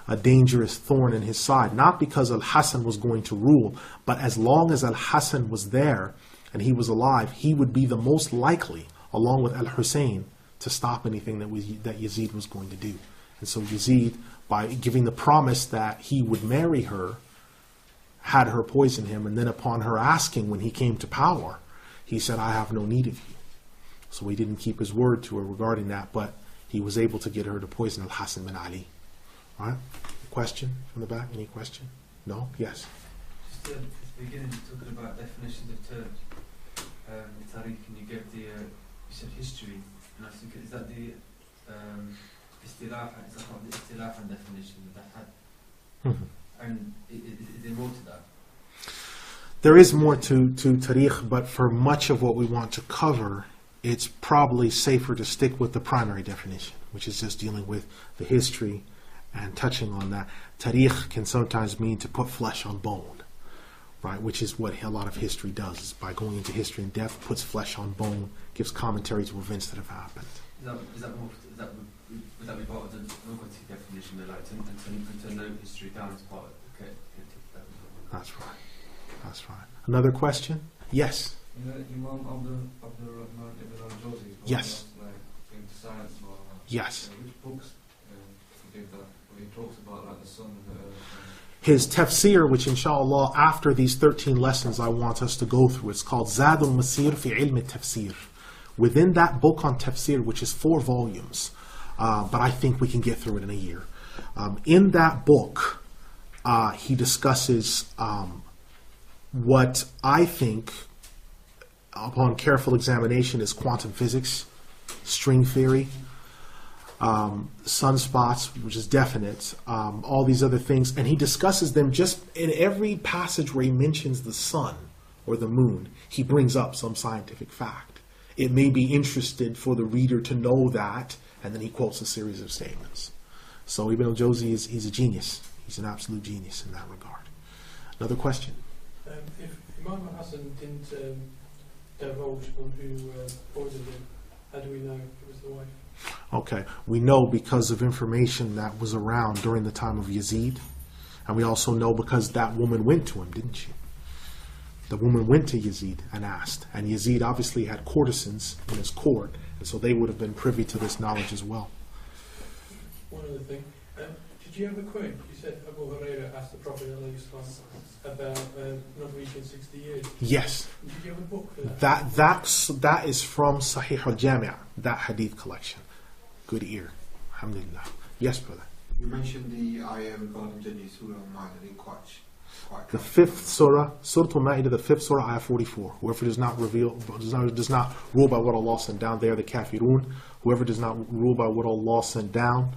a dangerous thorn in his side. Not because Al-Hasan was going to rule, but as long as Al-Hasan was there and he was alive, he would be the most likely, along with Al-Hussein, to stop anything that Yazid was going to do. And so Yazid, by giving the promise that he would marry her, had her poison him, and then upon her asking when he came to power, he said, I have no need of you. So he didn't keep his word to her regarding that, but he was able to get her to poison Al-Hasan bin Ali. All right? Question from the back? Any question? No? Yes? Just at the beginning, talking about definitions of terms, the Tariq, and you gave the, you said history, and I think, is that the Istilah, is that not the Istilah definition that had? And is there more to that? There is more to Tariq, but for much of what we want to cover, it's probably safer to stick with the primary definition, which is just dealing with the history and touching on that. Tariq can sometimes mean to put flesh on bone, right? Which is what a lot of history does, is by going into history in depth, puts flesh on bone, gives commentary to events that have happened. Would that be part of the linguistic definition, like to know history down as part of it? Okay. That's right. That's right. Another question? Yes. Imam Abdurrahman ibn al-Jawzi. Yes. Like into science or yes. Which books give that? Where he talks about like the sun and the earth. His tafsir, which inshallah after these 13 lessons I want us to go through, it's called Zadul Masir fi Ilm al-Tafsir. Within that book on tafsir, which is 4 volumes, but I think we can get through it in a year. In that book, he discusses what I think, upon careful examination, is quantum physics, string theory, sunspots, which is definite, all these other things. And he discusses them just in every passage where he mentions the sun or the moon. He brings up some scientific fact. It may be interested for the reader to know that, and then he quotes a series of statements. So Ibn al-Jawzi he's a genius. He's an absolute genius in that regard. Another question? If Imam Hassan didn't divulge on who poisoned him, how do we know it was the wife? Okay, we know because of information that was around during the time of Yazid, and we also know because that woman went to him, didn't she? The woman went to Yazid and asked, and Yazid obviously had courtesans in his court, and so they would have been privy to this knowledge as well. One other thing, did you have a quote? You said Abu Hurairah asked the Prophet ﷺ about not reaching 60 years. Yes. Did you have a book for that? That is from Sahih al-Jami', that hadith collection. Good ear. Alhamdulillah. Yes, brother. You mentioned the ayah regarding Jannah Surah Al-Ma'idah. I didn't quite The 5th surah, Surah Al-Ma'idah, the 5th surah, ayah 44. Whoever does not rule by what Allah sent down, they are the kafirun. Whoever does not rule by what Allah sent down,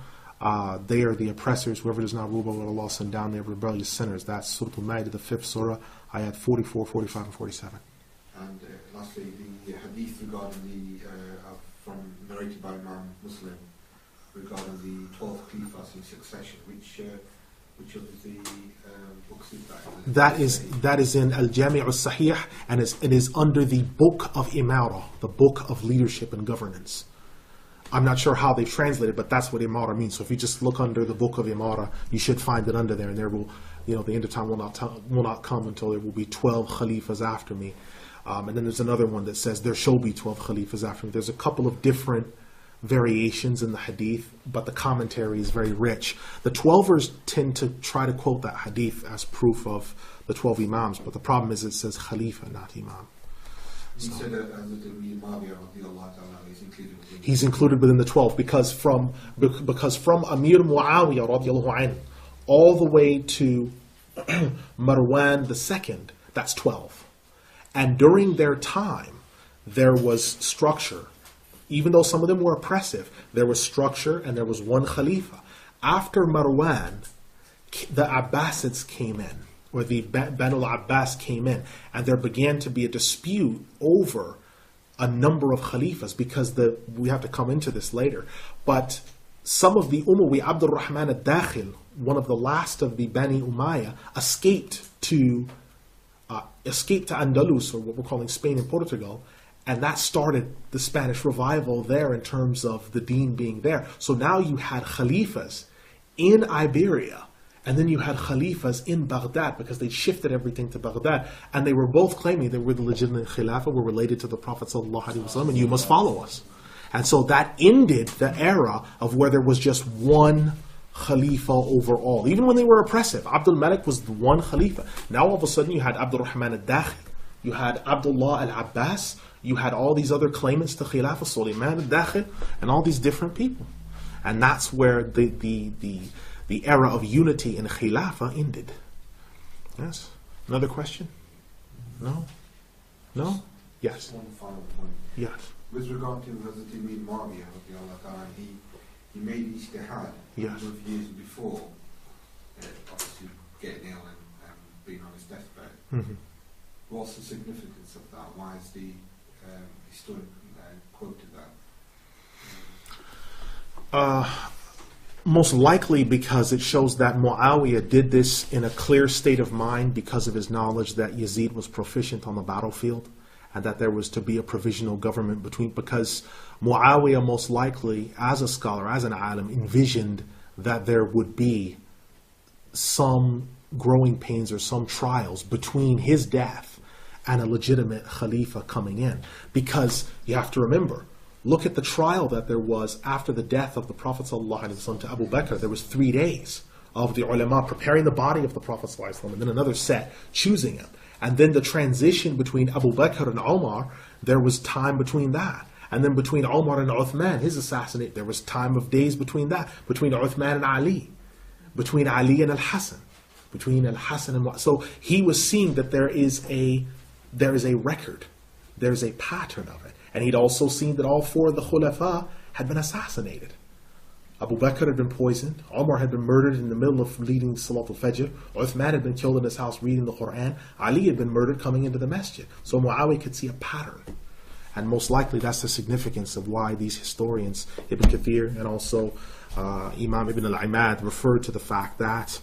they are the oppressors. Whoever does not rule by what Allah sent down, they are rebellious sinners. That's Surah Al-Ma'idah, the 5th surah, ayat 44, 45, and 47. And lastly, the hadith regarding from narrated by Imam Muslim regarding the 12 Khalifas in succession, which of the books is that? That is in Al-Jami' al-Sahih, and it is under the book of Imara, the book of leadership and governance. I'm not sure how they've translated, but that's what Imara means. So if you just look under the book of Imara, you should find it under there, and there will, the end of time will not come until there will be 12 Khalifas after me. And then there's another one that says there shall be 12 Khalifas after me. There's a couple of different variations in the hadith, but the commentary is very rich. The 12ers tend to try to quote that hadith as proof of the 12 Imams, but the problem is it says Khalifa, not Imam. You said that Umayyah is included within He's included within the 12 because from Amir Muawiyah radiallahu anhu all the way to Marwan II, that's 12. And during their time, there was structure. Even though some of them were oppressive, there was structure and there was one Khalifa. After Marwan, the Abbasids came in, or the Banu al-Abbas came in, and there began to be a dispute over a number of Khalifas, because we have to come into this later. But some of the Umayyi, Abdul Rahman al-Dakhil, one of the last of the Bani Umayyah, escaped to Andalus, or what we're calling Spain and Portugal, and that started the Spanish revival there in terms of the deen being there. So now you had Khalifas in Iberia, and then you had Khalifas in Baghdad, because they shifted everything to Baghdad, and they were both claiming they were the legitimate Khilafah, were related to the Prophet ﷺ, and you must follow us. And so that ended the era of where there was just one Khalifa overall. Even when they were oppressive, Abdul Malik was the one Khalifa. Now all of a sudden you had Abdul Rahman al-Dakhil, you had Abdullah al-Abbas, you had all these other claimants to Khilafah, Sulaiman al-Dakhil, and all these different people. And that's where the era of unity in Khilafah ended. Yes? Another question? No? No? Yes. One final point. Yes. With regard to Hazrat Ibn Muawiyah, he made ijtihad a Yes. number of years before, obviously getting ill and being on his deathbed. Mm-hmm. What's the significance of that? Why is the historian quoted that? Most likely because it shows that Muawiyah did this in a clear state of mind because of his knowledge that Yazid was proficient on the battlefield, and that there was to be a provisional government because Muawiyah most likely, as a scholar, as an alim, envisioned that there would be some growing pains or some trials between his death and a legitimate Khalifa coming in. Because you have to remember, look at the trial that there was after the death of the Prophet ﷺ to Abu Bakr. There was 3 days of the ulama preparing the body of the Prophet ﷺ, and then another set choosing him. And then the transition between Abu Bakr and Umar, there was time between that. And then between Umar and Uthman, his assassinate, there was time of days between that. Between Uthman and Ali. Between Ali and Al-Hassan. Between Al-Hassan and... So he was seeing that there is a record. There's a pattern of it. And he'd also seen that all 4 of the Khulafa had been assassinated. Abu Bakr had been poisoned. Umar had been murdered in the middle of leading Salat al-Fajr. Uthman had been killed in his house reading the Quran. Ali had been murdered coming into the masjid. So Muawiyah could see a pattern. And most likely that's the significance of why these historians, Ibn Kathir and also Imam Ibn al-Imad, referred to the fact that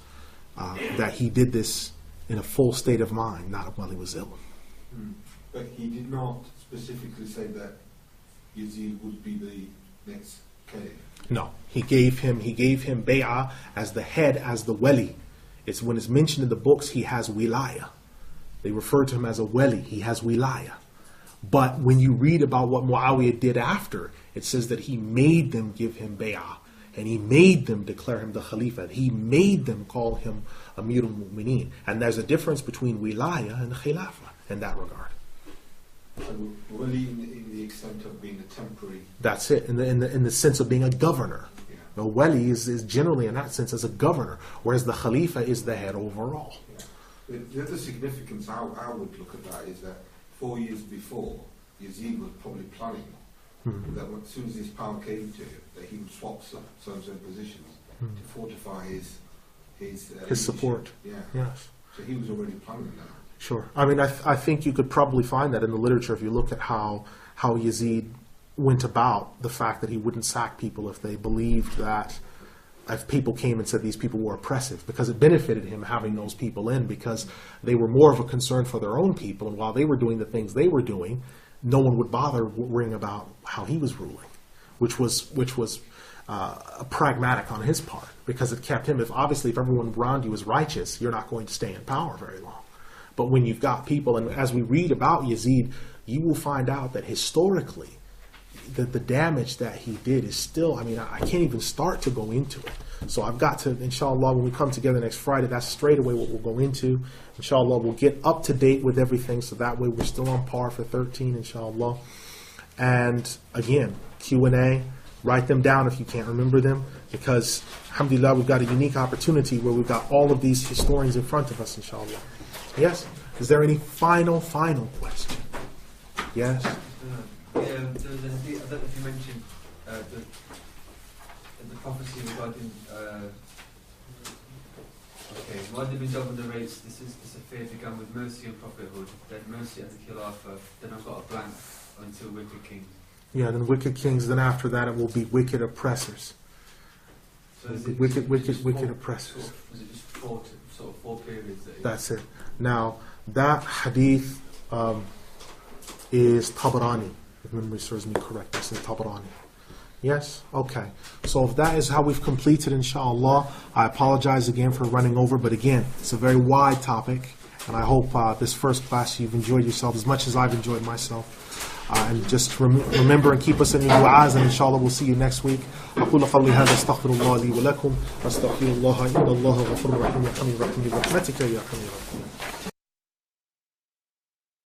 he did this in a full state of mind, not while he was ill. But he did not specifically say that Yazid would be the next caliph. No, he gave him bay'ah as the head, as the wali. It's when it's mentioned in the books, he has wilayah. They refer to him as a wali. He has wilayah. But when you read about what Muawiyah did after, it says that he made them give him bay'ah. And he made them declare him the Khalifa. He made them call him Amir al-Mu'mineen. And there's a difference between wilayah and khilafah in that regard. So wali in the extent of being a temporary. That's it, in the sense of being a governor. Yeah. The wali is generally in that sense as a governor, whereas the Khalifa is the head overall. Yeah. The other significance I would look at that is that 4 years before, Yazid was probably planning that as soon as his power came to him, that he would swap some positions to fortify his support. Yeah. Yes. So he was already planning that. Sure. I mean, I think you could probably find that in the literature if you look at how Yazid went about the fact that he wouldn't sack people if they believed that, if people came and said these people were oppressive, because it benefited him having those people in, because they were more of a concern for their own people, and while they were doing the things they were doing, no one would bother worrying about how he was ruling, which was pragmatic on his part, because it kept him. If everyone around you is righteous, you're not going to stay in power very long. But when you've got people, and as we read about Yazid, you will find out that historically, the damage that he did is still, I mean, I can't even start to go into it. So I've got to, inshallah, when we come together next Friday, that's straight away what we'll go into. Inshallah, we'll get up to date with everything, so that way we're still on par for 13, inshallah. And again, Q&A, write them down if you can't remember them, because, alhamdulillah, we've got a unique opportunity where we've got all of these historians in front of us, inshallah. Yes? Is there any final question? Yes? There was a hadith, I don't know if you mentioned the prophecy regarding Mu'adh bin Jabal narrates, this affair began with mercy and prophethood, then mercy and the Khilafah, then I've got a blank until wicked kings. Yeah, then wicked kings, then after that it will be wicked oppressors. So is it Wicked oppressors. Was it just four periods? That's it. Now, that hadith is Tabarani, if memory serves me correct. It's in Tabarani. Yes? Okay. So if that is how we've completed, inshallah, I apologize again for running over, but again, it's a very wide topic, and I hope this first class you've enjoyed yourself as much as I've enjoyed myself. And just remember and keep us in your du'as, and inshallah we'll see you next week. أقول قولي هذا استغفر الله لي ولكم أستغفر الله إن الله غفور رحيم يرحمني برحمتك يا أرحم الراحمين.